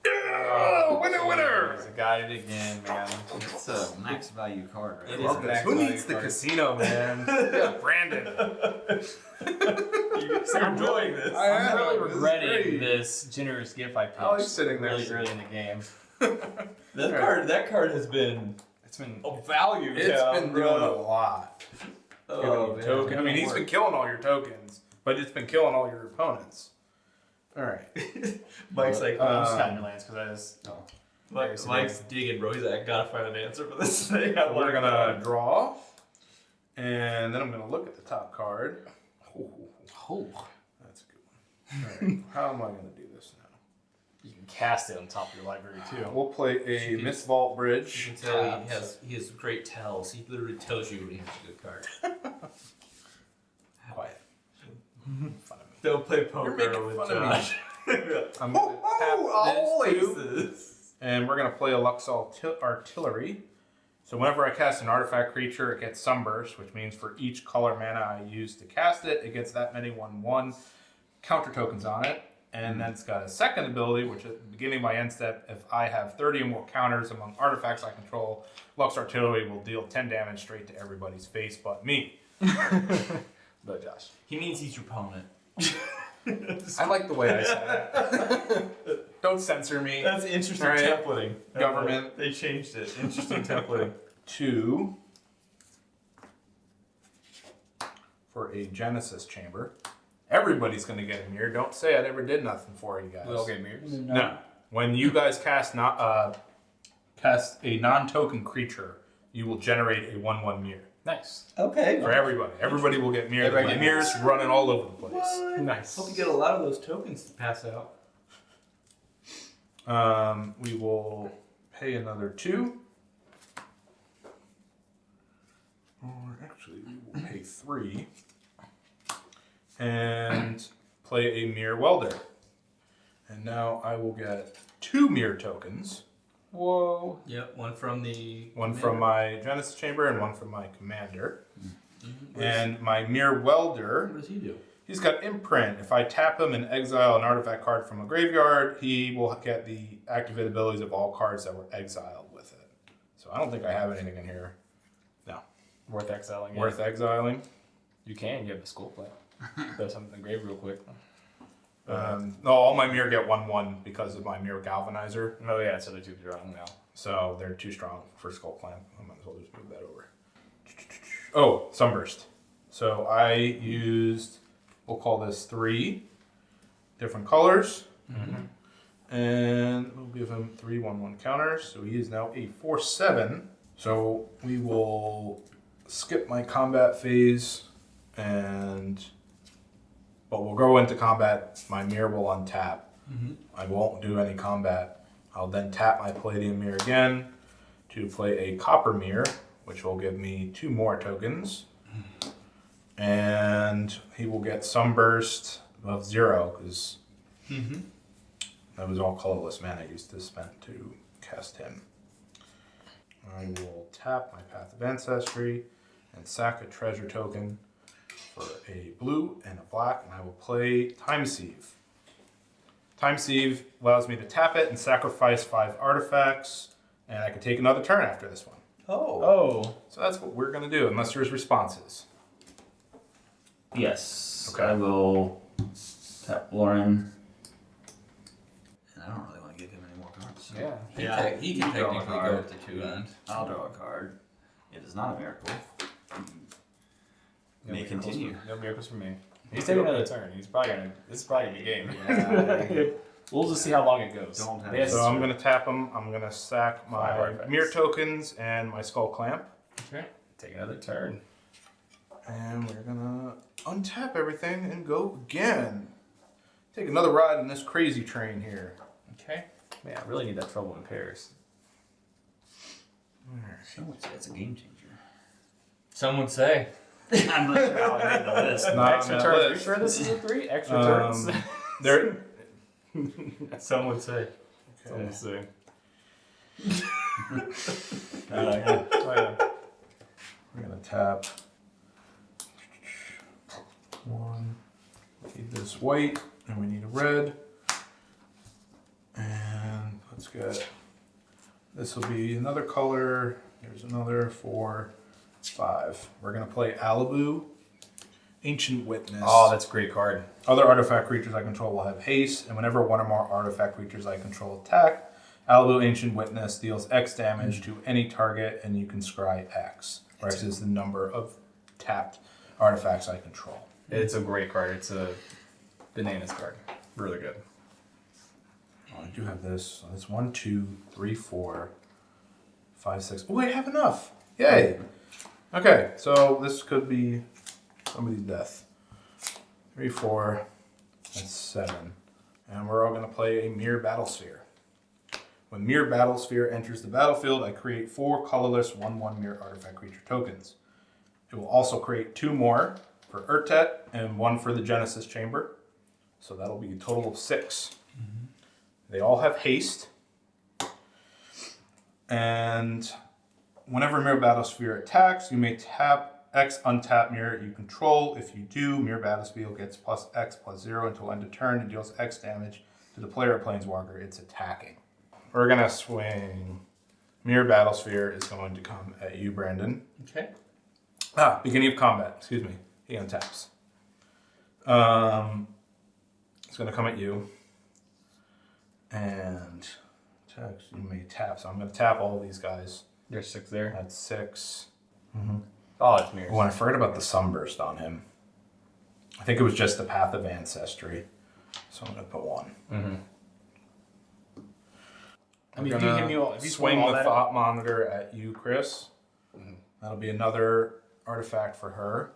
Yeah! Winner, winner! I got it again, man. it's a max value card, right? It is Love a this. max Who value needs the card. casino, man? Yeah, Brandon. You're enjoying this. I am. I'm really This is regretting great. this generous gift I picked. I like sitting there. really early in the game. That card has been It's been a value. It's been doing a lot. Oh, Giving you token. I mean, he's been killing all your tokens, but it's been killing all your opponents. All right. Mike's like, I'm just counting your lands because I just. Mike's digging, bro. He's like, I gotta find an answer for this thing. So we're gonna draw, and then I'm gonna look at the top card. Oh. That's a good one. All right. How am I gonna do this now? You can cast it on top of your library too. We'll play a Miss Vault You Bridge. can tell he has great tells. He literally tells you when he has a good card. Quiet. Fun of me. Don't play poker making with fun of me. Josh. I'm gonna tap this too, Oasis. and we're gonna play a Luxol Artillery. So whenever I cast an artifact creature, it gets Sunburst, which means for each color mana I use to cast it, it gets that many 1/1 counter tokens on it. And then it's got a second ability, which at the beginning of my end step, if I have 30 or more counters among artifacts I control, Lux Artillery will deal 10 damage straight to everybody's face but me. But Josh. He means he's your opponent. I like the way I said that. Don't censor me. That's interesting All right. templating. Government. They changed it. Interesting templating. 2 for a Genesis Chamber. Everybody's going to get a mirror. Don't say I never did nothing for you guys. We all get mirrors. No. When you guys cast a non-token creature, you will generate a 1/1 mirror. Nice. Okay. For everybody. Everybody will get mirrors. Everybody The gets mirrors running all over the place. Nice. Hope you get a lot of those tokens to pass out. We will pay another 2. Or actually, we will pay 3. And play a Mirror Welder. And now I will get 2 mirror tokens. Whoa. Yep, one from the... One from my Genesis Chamber and one from my Commander. Mm-hmm. And my Mirror Welder, What does he do? He's got Imprint. If I tap him and exile an artifact card from a graveyard, he will get the activated abilities of all cards that were exiled with it. So I don't think I have anything in here. No. Worth exiling. Yeah. Worth exiling. You can. You have the skull play. Throw something in the grave real quick. No, all my mirror get 1/1 because of my mirror galvanizer. Oh yeah, so they're too strong now. So they're too strong for Skull Clamp. I might as well just move that over. Oh, Sunburst. So I used, we'll call this 3 different colors. And we'll give him 3 1/1 counters. So he is now a 4/7. So we will skip my combat phase but we'll go into combat. My mirror will untap. I won't do any combat. I'll then tap my Palladium Mirror again to play a Copper Mirror, which will give me 2 more tokens. And he will get Sunburst of 0 because that was all colorless mana I used to spend to cast him. I will tap my Path of Ancestry and sack a treasure token for a blue and a black, and I will play Time Sieve. Time Sieve allows me to tap it and sacrifice 5 artifacts, and I can take another turn after this one. Oh. So that's what we're going to do, unless there's responses. Yes. Okay. I will tap Lauren. And I don't really want to give him any more cards. Yeah. He can Draw a technically card. go up to 2 ends. I'll draw a card. It is not a miracle. No May miracles continue. No miracles for me. He's taking another turn. He's probably gonna. This is probably gonna be game. Yeah. We'll just see how long it goes. Don't have They have So I'm going to tap him. I'm going to sack 5 my artifacts. mirror tokens and my Skull Clamp. Okay. Take another turn. And we're going to untap everything and go again. Take another ride in this crazy train here. Okay. Man, I really need that trouble in pairs. Someone said it's a game changer. Some would say. I'm not sure how I made the list. Not Extra on that turns. Are you list. sure this is a 3? Extra turns. There. Some would say. We'll see. I like it. Oh, yeah. We're going to tap 1. We need this white, and we need a red. And let's get, this will be another color. There's another 4, 5. We're going to play Alibu, Ancient Witness. Oh, that's a great card. Other artifact creatures I control will have haste, and whenever one or more artifact creatures I control attack, Alibu Ancient Witness deals X damage to any target, and you can scry X, where X is the number of tapped artifacts I control. It's a great card. It's a bananas card. Really good. Oh, I do have this. So that's 1, 2, 3, 4, 5, 6. Oh, I have enough. Yay. Okay, so this could be somebody's death. 3, 4, that's 7. And we're all going to play a Mirror Battlesphere. When Mirror Battlesphere enters the battlefield, I create 4 colorless 1/1 Mirror Artifact Creature tokens. It will also create 2 more for Urtet and 1 for the Genesis Chamber. So that'll be a total of 6. They all have haste. And whenever Mirror Battlesphere attacks, you may tap X untap mirror you control. If you do, Mirror Battlesphere gets plus X plus 0 until end of turn and deals X damage to the player or planeswalker it's attacking. We're going to swing. Mirror Battlesphere is going to come at you, Brandon. Okay. Beginning of combat. Excuse me. He untaps. It's going to come at you. And text, you may tap. So I'm going to tap all these guys. There's 6 there. That's 6. Oh, it's mirrors. Oh, and I forgot about the Sunburst on him. I think it was just the Path of Ancestry. So I'm going to put 1. I mean, We're if you gonna give me all, if you swing all the that, Thought Monitor at you, Chris. That'll be another artifact for her.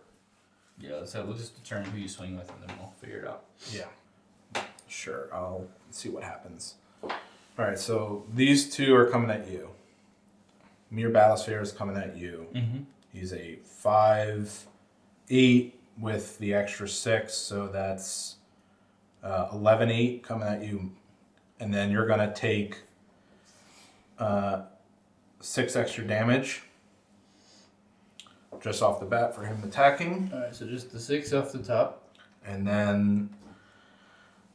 Yeah, so we'll just determine who you swing with and then we'll figure it out. Yeah. Sure, I'll see what happens. Alright, so these 2 are coming at you. Mirror Battlesphere is coming at you. He's a 5/8 with the extra 6, so that's 11/8 coming at you. And then you're going to take 6 extra damage just off the bat for him attacking. Alright, so just the 6 off the top. And then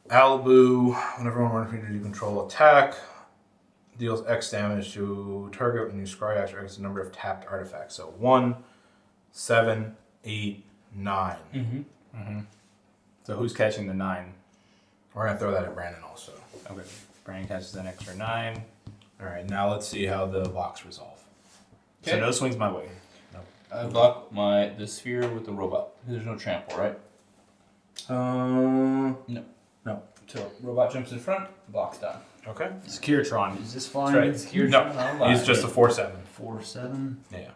Alibu, whenever one creature you control attack, deals X damage to target when you scry after X number of tapped artifacts. So 1, 7, 8, 9. So who's catching the 9? We're gonna throw that at Brandon also. Okay. Brandon catches an extra 9. All right, now let's see how the blocks resolve. So Okay. no swings my way. I block the sphere with the robot. There's no trample, right? No. No. So robot jumps in front, block's done. Okay. Is Securitron. this That's flying? right. It's here. No, he's just a 4/7. 4/7. Yeah.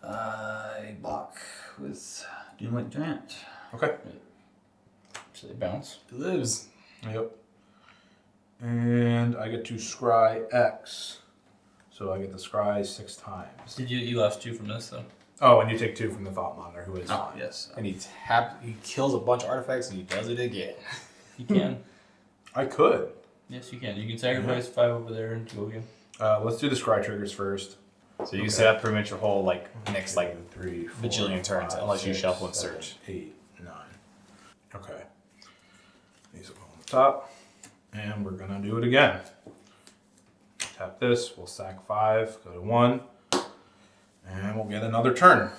I block with Doomlink Giant. Okay. So they bounce. It lives. Yep. And I get to scry X. So I get to scry 6 times. Did you lost 2 from this though? Oh, and you take 2 from the Thought Monitor, who is Oh, fine. yes. And he kills a bunch of artifacts and he does it again. You can. I could. Yes, you can. You can sacrifice 5 over there and 2 again. Let's do the scry triggers first. So you can set up pretty much your whole next 3, bajillion turns, unless you shuffle and search. 8, 9. Okay. These will go on the top. And we're gonna do it again. Tap this, we'll sack 5, go to 1, and we'll get another turn.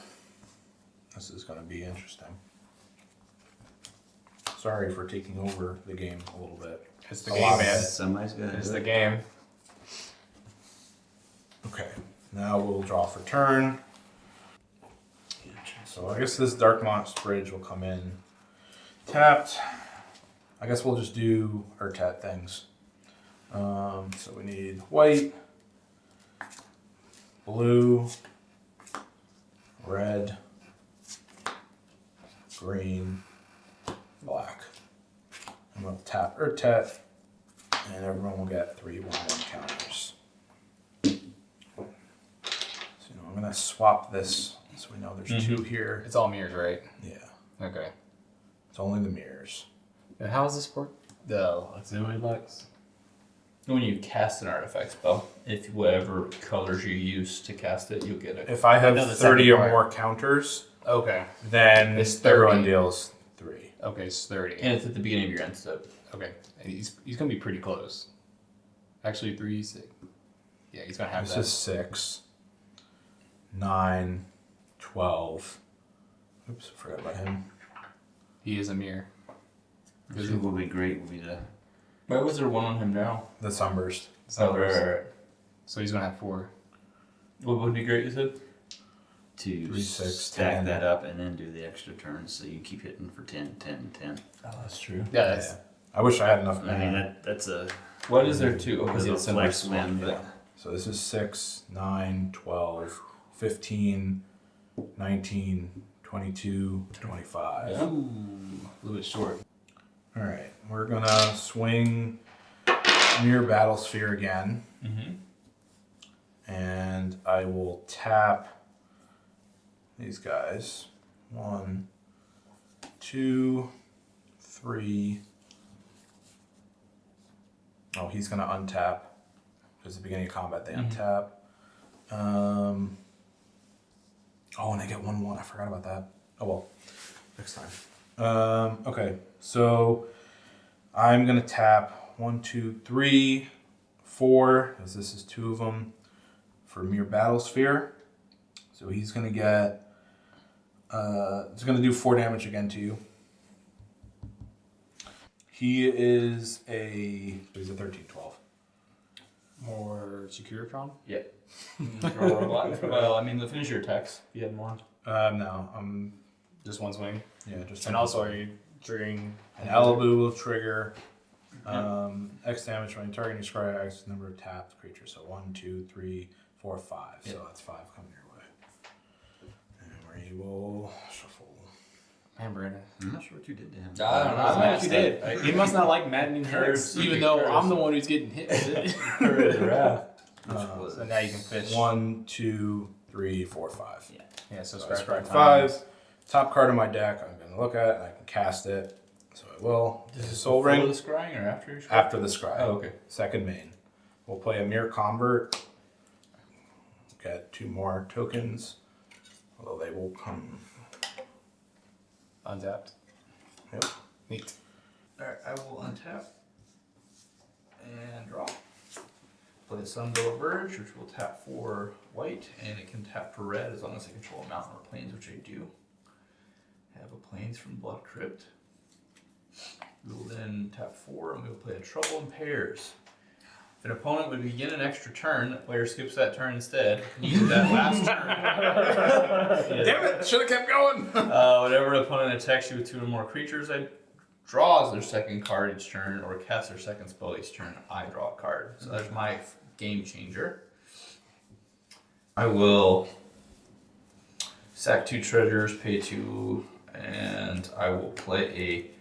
This is gonna be interesting. Sorry for taking over the game a little bit. It's the A game, lot of man. it. Somebody's good. It's the game. Okay, now we'll draw for turn. So I guess this Dark Moss Bridge will come in tapped. I guess we'll just do Urtet things. So we need white, blue, red, green, black. I'm going to tap Urtet, and everyone will get 3 1/1 counters. So I'm going to swap this so we know there's 2 here. It's all mirrors, right? Yeah, Okay. it's only the mirrors. And how does this work? The auxiliary box? When you cast an artifact spell, if whatever colors you use to cast it, you'll get it. If I know the have 30 or second more counters, Okay. then It's everyone 30. deals 3. Okay, it's 30. And it's at the beginning of your end step. Okay. And he's gonna be pretty close. Actually 3, 6. Yeah, he's gonna have This that. is 6, 9, 12. Oops, I forgot about him. He is a mirror. This will be great. Will be the Why was there 1 on him now? The Sunburst. Oh, right. So he's gonna have 4. What would be great, you said? to 3, 6, stack 10. that up and then do the extra turns so you keep hitting for 10, 10, 10. Oh, that's true. Yeah, that's Yeah. I wish I had enough I mean, mana. that's a What is there too? Oh, because little it's in flex my win, swim. but So this is 6, 9, 12, 15, 19, 22, 25. Yeah. ooh, a little bit short. All right, we're gonna swing Mirror Battlesphere again, and I will tap these guys. 1, 2, 3. Oh, he's gonna untap because at the beginning of combat they untap. Oh, and they get 1/1. I forgot about that. Oh well, next time. Okay, so I'm gonna tap 1, 2, 3, 4, because this is 2 of them for Mere Battlesphere. So he's gonna get. It's gonna do 4 damage again to you. He's a 13/12. More Securitron? Yeah. Well, I mean, the finish your attacks. If you have more. No, Just 1 swing. yeah, just. And also, are you triggering? An Alibu will trigger X damage when targeting scry X number of tapped creatures. So 1, 2, 3, 4, 5. So Yeah. that's 5 coming your way. And we will shuffle. Man, Brandon. I'm not sure what you did to him. I don't know. I'm glad you did. I- He must not like maddening hurts, Curse. even though I'm the Curse. one who's getting hit with it. So now you can fish. 1, 2, 3, 4, 5. Yeah, so So I scratch scry by 5. Top card of my deck. I'm going to look at it. And I can cast it. So I will. This is Soul Before Ring. the scrying or after your scrying? After the scry. Oh, okay. Second main. We'll play a Mere Convert. Get 2 more tokens. Although they will come. Untapped. Yep. Neat. Alright, I will untap and draw. Play the Sundoor Verge, which will tap for white, and it can tap for red as long as I control a mountain or plains, which I do. Have a plains from Blood Crypt. We will then tap 4, and we will play a Trouble in Pairs. If an opponent would begin an extra turn, the player skips that turn instead. And uses that last turn. Damn it! Should have kept going. Whenever an opponent attacks you with 2 or more creatures, I draws their second card each turn, or casts their second spell each turn, I draw a card. So that's my game changer. I will sack 2 treasures, pay 2, and I will play a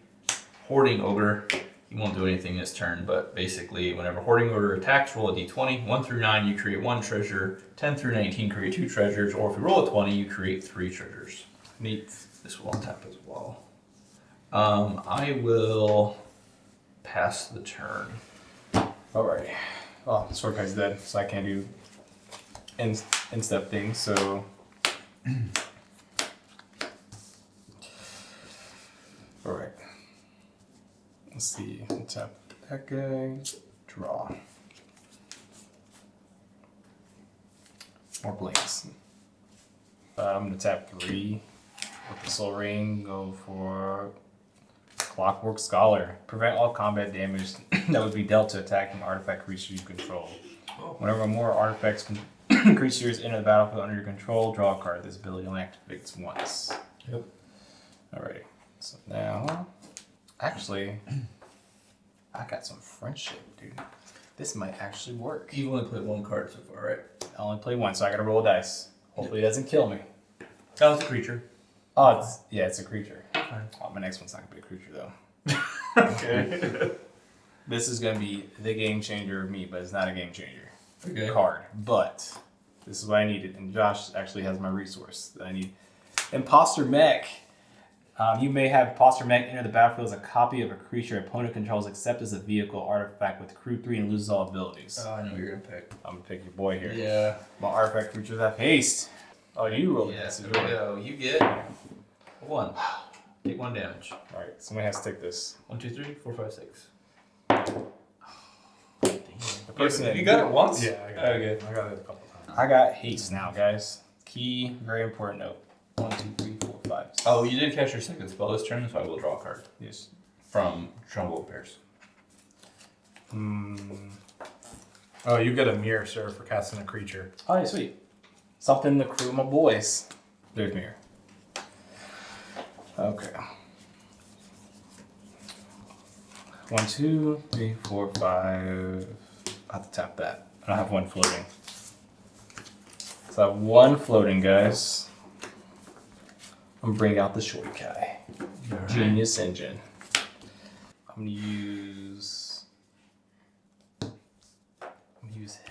Hoarding Ogre. He won't do anything this turn, but basically, whenever Hoarding Ogre attacks, roll a d20. 1 through 9, you create 1 treasure. 10 through 19, create 2 treasures. Or if you roll a 20, you create 3 treasures. Neat. This will untap as well. I will pass the turn. Alright. Oh, Shorikai's dead, so I can't do in-step things, so... Alright. Let's see. Tap that guy. Draw. More planes. I'm gonna tap 3 with the Soul Ring. Go for Clockwork Scholar. Prevent all combat damage that would be dealt to attacking artifact creatures you control. Whenever more artifacts creatures enter the battlefield under your control, draw a card. This ability only activates once. Yep. Alright. So now, actually, I got some friendship, dude. This might actually work. You've only played 1 card so far, right? I only play 1, so I gotta roll a dice. Hopefully it doesn't kill me. Oh, it's a creature. Oh, it's a creature. Okay. Oh, my next one's not gonna be a creature though. Okay. This is gonna be the game changer of me, but it's not a game changer Okay. card. But this is what I needed, and Josh actually has my resource that I need. Imposter Mech. You may have Imposter Mech enter the battlefield as a copy of a creature opponent controls, except as a vehicle artifact with crew 3 and loses all abilities. Oh, I know what you're gonna pick. I'm gonna pick your boy here. Yeah. My artifact creatures have haste. Oh, you roll Yes. this. There we go. You get 1. Take 1 damage. All right, somebody has to take this. 1, 2, 3, 4, 5, 6. The person that You got it once? Yeah, I got it. Okay. I got it a couple times. I got haste now, guys. Key, very important note. 1, 2, 3, 4, 5. 6. Oh, you did cast your second spell this turn, so I will draw a card Yes. from Trouble in Pairs. Oh, you get a mirror, sir, for casting a creature. Oh, yeah, sweet. Something to crew my boys. There's mirror. Okay. 1, 2, 3, 4, 5. I have to tap that. I don't have 1 floating. So I have 1 floating, guys. I'm gonna bring out the Shorikai. Genius Engine. I'm gonna use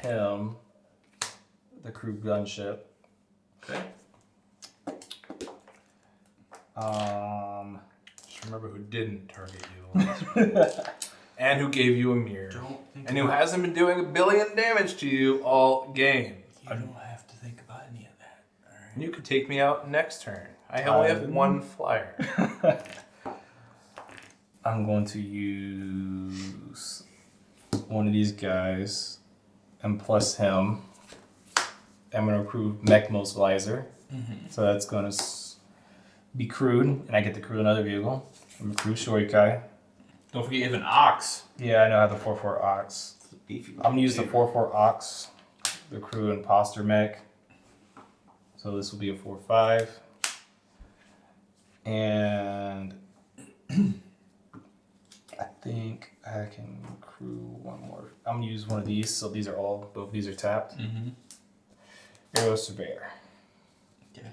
him, the crew gunship. Okay. Just remember who didn't target you. And who gave you a mirror. And who hasn't been doing a billion damage to you all game. You don't have to think about any of that. All right. You could take me out next turn. I only have 1 flyer. I'm going to use one of these guys and plus him. I'm going to crew Mech Mobilizer. So that's going to be crewed, and I get to crew another vehicle. I'm going to crew Shorikai. Don't forget you have an Ox. Yeah, I know I have the 4/4 Ox. Beefy. I'm going to use the 4/4 Ox, the crew Imposter Mech. So this will be a 4/5. And I think I can crew 1 more. I'm gonna use one of these, so these are all, both these are tapped. Aero Surveyor. Okay.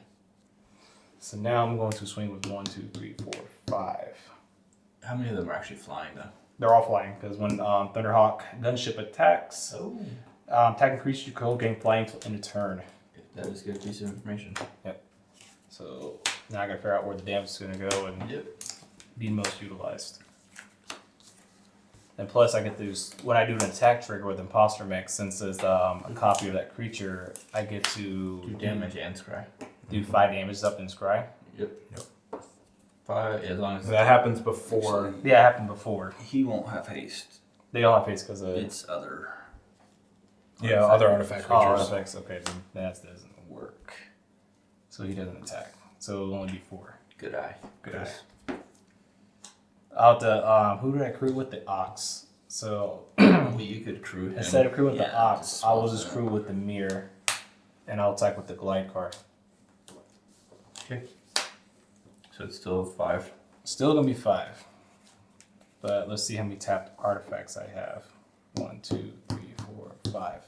So now I'm going to swing with 1, 2, 3, 4, 5. How many of them are actually flying though? They're all flying because when Thunderhawk gunship attacks, Oh. attacking creature you control gain flying till end of turn. That is a good piece of information. So now I gotta figure out where the damage is gonna go and Yep. be most utilized. And plus, I get to use, when I do an attack trigger with Imposter Mech, since it's a copy of that creature, I get to Do damage and scry. do 5 damage up in Scry. Yep. 5 5, as long as That happens before. Yeah, it happened before. He won't have haste. They all have face because of It's other. Yeah, other artifact Oh, creatures. artifacts. Okay, then that doesn't work. So he doesn't attack. So it'll only be 4. good eye. Good eye. I'll have to, who did I crew with? The Ox. So Well, you could crew him. instead of crew with the Yeah, Ox, just I will swap just that. crew with the Mirror. And I'll attack with the Glide card. Okay. So it's still 5. Still gonna be 5. But let's see how many tapped artifacts I have. 1, 2, 3, 4, 5,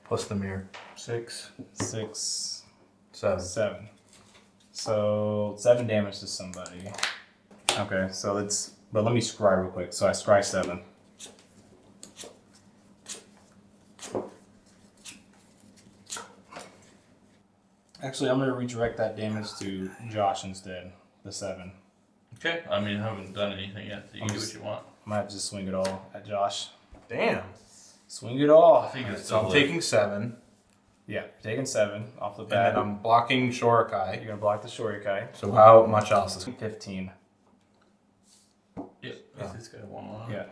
Plus the mirror. 6. 6, 7. 7. So 7 damage to somebody. Okay, so let's. But let me scry real quick. So I scry 7. Actually, I'm gonna redirect that damage to Josh instead. The 7. Okay. I mean, I haven't done anything yet, so you I'm can do just- what you want. I might have to just swing it all at Josh. Damn. Swing it all. I think it's So I'm still taking 7, Yeah, taking 7 off the and bat. then I'm blocking Shorikai. You're gonna block the Shorikai. So how much else is? 15. Yep. Is this guy 1-1? Yeah.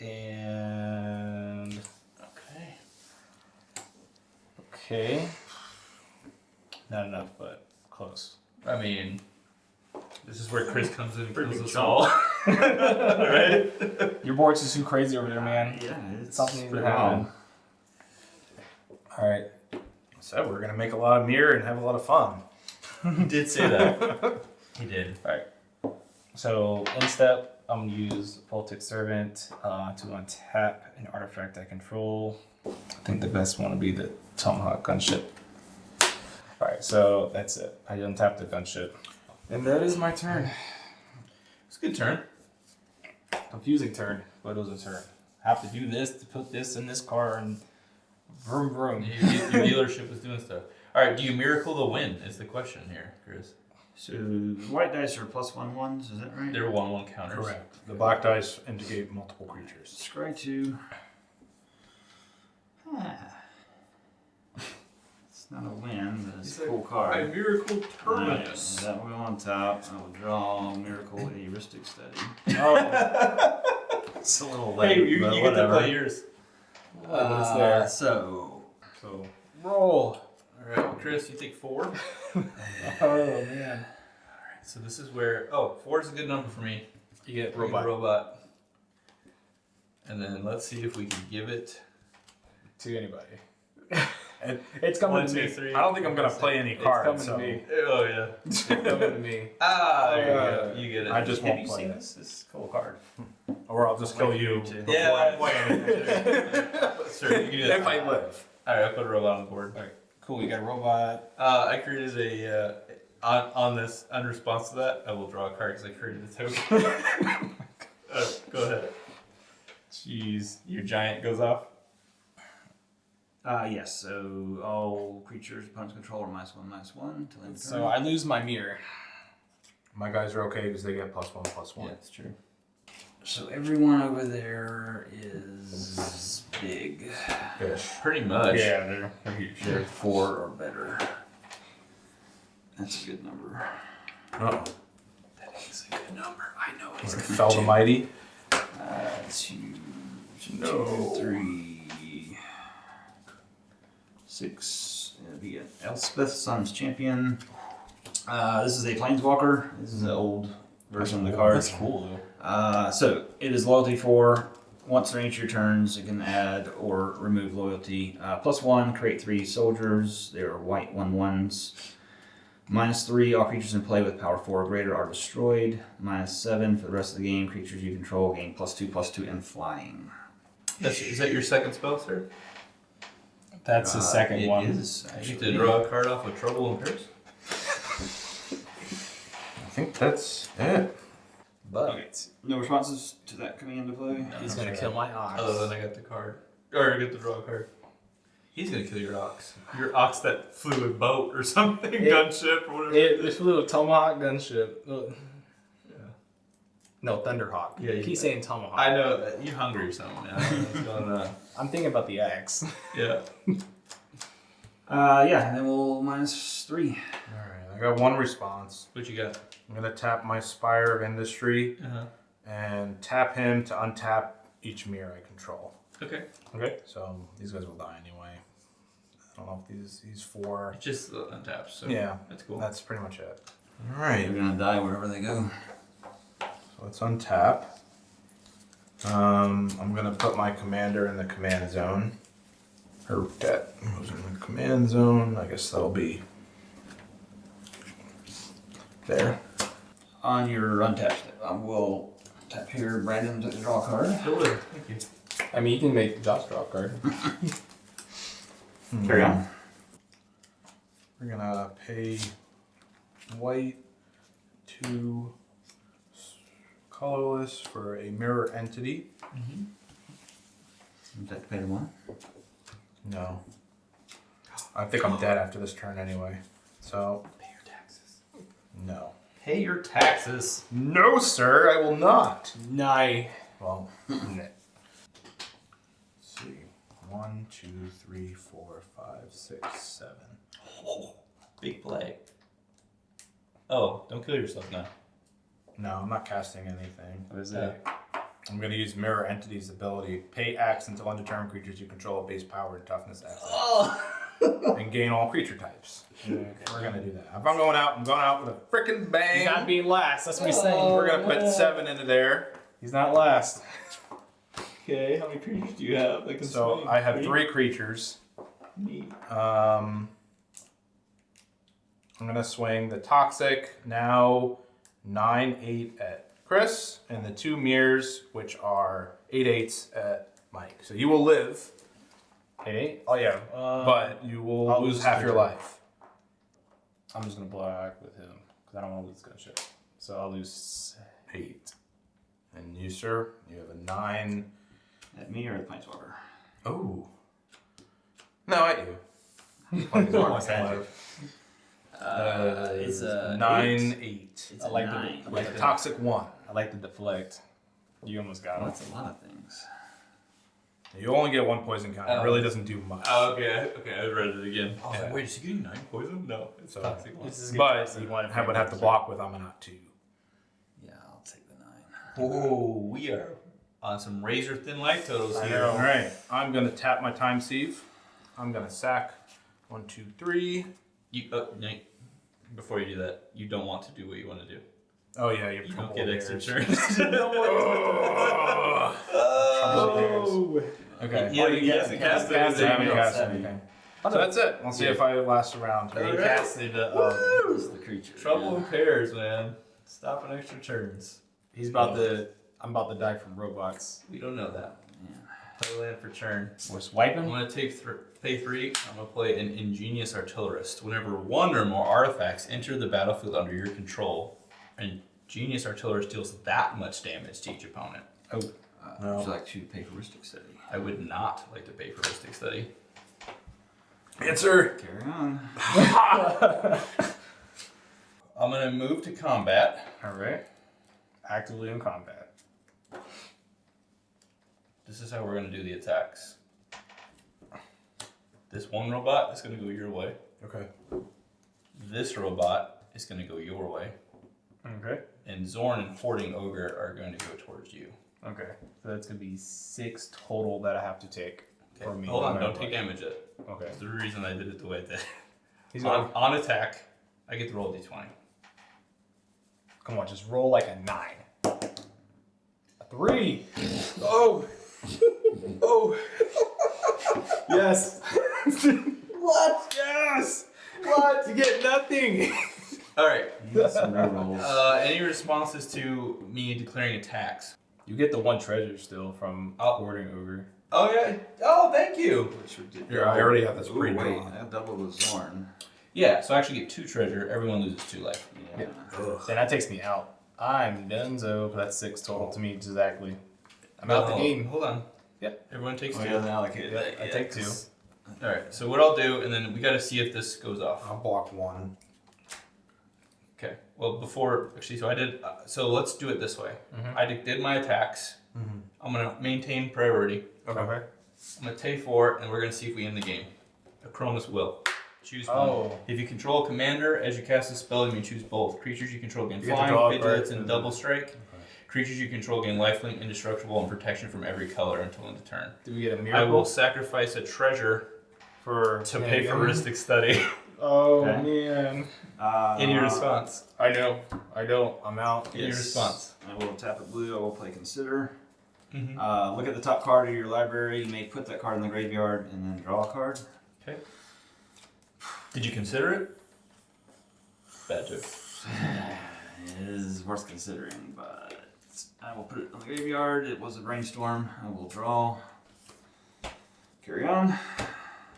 And Okay. okay. Not enough, but close. I mean, this is where Chris comes in and Pretty kills big us chunk. all. Right? Your board's just too crazy over there, man. Yeah, it's Something needs to pretty happen. long. All right. So we're gonna make a lot of mirror and have a lot of fun. He did say that. He did. All right. So in step, I'm gonna use Voltic Servant to untap an artifact I control. I think the best one would be the Tomahawk Gunship. All right, so that's it. I untap the gunship, and that is my turn. It's a good turn. Confusing turn, but it was a turn. I have to do this to put this in this car and vroom vroom. Your dealership is doing stuff. All right. Do you miracle the win? Is the question here, Chris? So white dice are +1/1s, is that right? They're 1-1 counters. Correct. The black dice indicate multiple creatures. Scry 2. It's not a win, but it's a cool I card. miracle Alright, Terminus. that will on top. I will draw Miracle Heuristic Study. Oh, It's a little Hey, late, you but get to whatever. play yours. but it's there. So So roll. All right, Chris, you take 4. Oh man. So this is where 4 is a good number for me. You get Robot. Robot. And then let's see if we can give it to anybody. It- It's coming 1, to 2, me. 3. I don't think I'm gonna play any It's cards. coming So to me. Oh yeah. It's coming to me. Ah, there you go. You get it. I just have won't you play seen it. this? This cool card. Or I'll just kill you Too. before Yeah. I play anything. Sure, you can do that. If I live. All right, I'll put a robot on the board. Cool. You got a robot. I created a on this in response to that. I will draw a card because I created a token. Go ahead. Jeez, your giant goes off. Yes, so all creatures opponents control are -1/-1 till end of So turn. I lose my mirror. My guys are okay because they get +1/+1. that's true. So everyone over there is big. Fish. Pretty much. they're huge. They're 4 or better. That's a good number. Uh-oh. That is a good number. I know it. Fell the mighty. 2, No. 2, 3, 6. It'll be an Elspeth, Sun's Champion. This is a Planeswalker. This is an old version of the card. That's cool though. So it is loyalty 4. Once during each of your turns, it can add or remove loyalty. +1, create 3 soldiers. They are white 1/1s. -3, all creatures in play with power 4 or greater are destroyed. -7, for the rest of the game, creatures you control gain +2/+2 and flying. Is that your second spell, sir? That's the second It one. is, You actually. get to draw a card off of Trouble and Curse? I think that's it. But Okay, no responses to that coming into play? He's gonna kill my ox. Other than I got the card. Or I get to draw a card. He's gonna kill your ox. Your ox that flew a boat or something, gunship or whatever. It flew a Tomahawk gunship. Ugh. Yeah. No, Thunderhawk. Yeah, you- He's saying Tomahawk. I know that you're hungry or something, man. I don't know what's going on. I'm thinking about the axe. Yeah. Yeah, and then we'll -3. all right, I I got one response. What you got? I'm gonna tap my Spire of Industry and tap him to untap each mirror I control. Okay. Okay. So these guys will die anyway. I don't know if these 4. It's just the untapped, so Yeah, that's cool. that's pretty much it. All They're right, gonna die wherever they go. so let's untap. I'm gonna put my commander in the command zone. Urtet goes in the command zone. I guess that'll be there. On your untapped step, I will tap here, Brandon, to draw a card. Thank you. I mean, you can make Josh draw a card. Carry on. We're gonna pay white to colorless for a mirror entity. Is that to pay the 1? No. I think I'm dead after this turn anyway. So Pay your taxes. no. Pay your taxes. No, sir, I will not. Nye. Well, let's see. 1, 2, 3, 4, 5, 6, 7. Big play. Oh, don't kill yourself now. No, I'm not casting anything. What is that? I'm going to use Mirror Entity's ability. Pay X until undetermined creatures you control have base power and toughness X. Oh. And gain all creature types. We're going to do that. If I'm going out with a freaking bang. He's not being last. That's what he's saying. We're going to put 7 into there. He's not last. Okay, how many creatures do you have? That can So swing? I have 3 creatures. Neat. I'm going to swing the Toxic, now 9/8 at Chris, and the 2 mirrors, which are 8/8s at Mike. So you will live, 8/8? Oh, yeah. but you will I'll lose lose half your creature. life. I'm just going to block with him because I don't want to lose gunship. So I'll lose 8. And you, sir, you have a 9. At me or the Planeswalker? Oh. No, at you. Almost had you. It's a 9/8. It's I a like 9. the- With a Toxic 1. I like the deflect. You almost got him. That's a lot of things. You only get 1 poison count. It really doesn't do much. Oh, okay, I read it again. I was Yeah. like, wait, is he getting 9 poison? No, it's So- toxic one. This is good. But So you want would have to block with Aminatou. Yeah, I'll take the 9. Oh, we are on some razor thin life totals I here. know. All right, I'm gonna tap my time sieve. I'm gonna sack 1, 2, 3. You, Nate, before you do that, you don't want to do what you want to do. Oh yeah, you You don't get extra turns. Oh! Okay. Yeah, you guys can cast it. I haven't cast Seven. anything. So that's it. We'll see if I last a round. All He right. casted It's the creature. Trouble in pairs, man. Stopping extra turns. He's about to. I'm about to die from robots. We don't know that. Yeah. Play land for turn. We're swiping. I'm gonna pay 3. I'm gonna play an Ingenious Artillerist. Whenever 1 or more artifacts enter the battlefield under your control, Ingenious Artillerist deals that much damage to each opponent. Oh, No. Would you like to pay for Ristic Study? I would not like to pay for Mystic Study. Answer. Carry on. I'm gonna move to combat. all right. Actively in combat. This is how we're gonna do the attacks. This one robot is gonna go your way. Okay. This robot is gonna go your way. Okay. And Zorn and Hoarding Ogre are going to go towards you. Okay. So that's gonna be 6 total that I have to take for me. Hold on, no don't matter take what. damage yet. Okay. That's the reason I did it the way I did. He's going. On attack, I get to roll a d20. Come on, just roll like a 9. A 3. Oh. Oh. Yes. What? Yes. What? You get nothing. All right. You got some rerolls. Any responses to me declaring attacks? You get the 1 treasure still from Oh. Hoarding Ogre. Oh yeah. Oh, thank you. Which would Here, I already have this Ooh, pre-drawn. wait, I double with Zorn. Yeah. So I actually get 2 treasure. Everyone loses 2 life. Yeah. Then that takes me out. I'm donezo. That's 6 total to me exactly. I'm out the Oh, game. Hold on. Yep. Everyone takes Oh, 2. he doesn't allocate Yeah, that I yet. take 2. All right. So what I'll do, and then we got to see if this goes off. I'll block 1. Okay. Well, before actually, so I did. So let's do it this way. I did my attacks. I'm gonna maintain priority. Okay. I'm gonna take 4, and we're gonna see if we end the game. Acronis will. Choose one. Oh. If you control a commander, as you cast a spell, you may choose both. Creatures you control gain You get to draw flying, a card, vigilance, and and double then- strike. Creatures you control gain lifelink, indestructible, and protection from every color until end of turn. Do we get a I will miracle? sacrifice a treasure For to pay for Ristic Study. Oh Okay. man. Any response? I know. I don't. I'm out. Any response? I will tap it blue. I will play Consider. Mm-hmm. Look at the top card of your library. You may put that card in the graveyard and then draw a card. Okay. Did you consider it? Bad joke. It is worth considering, but I will put it on the graveyard. It was a brainstorm. I will draw. Carry on.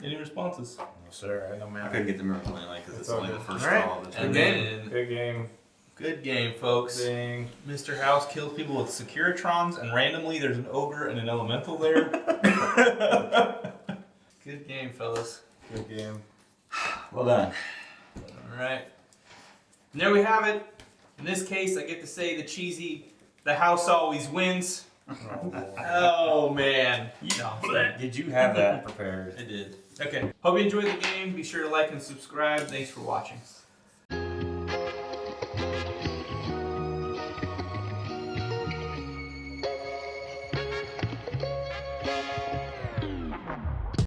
Any responses? No, sir. I know, I man. couldn't get the miracle anyway because It's it's only all the good. first Alright. draw of the turn. And then, Good game. good game, folks. Ding. Mr. House kills people with Securitrons, and randomly there's an ogre and an elemental there. Good game, fellas. Good game. Well done. Alright. And there we have it. In this case, I get to say the cheesy, the house always wins. Oh, man. No, Did you have that prepared? I did. Okay. Hope you enjoyed the game. Be sure to like and subscribe. Thanks for watching.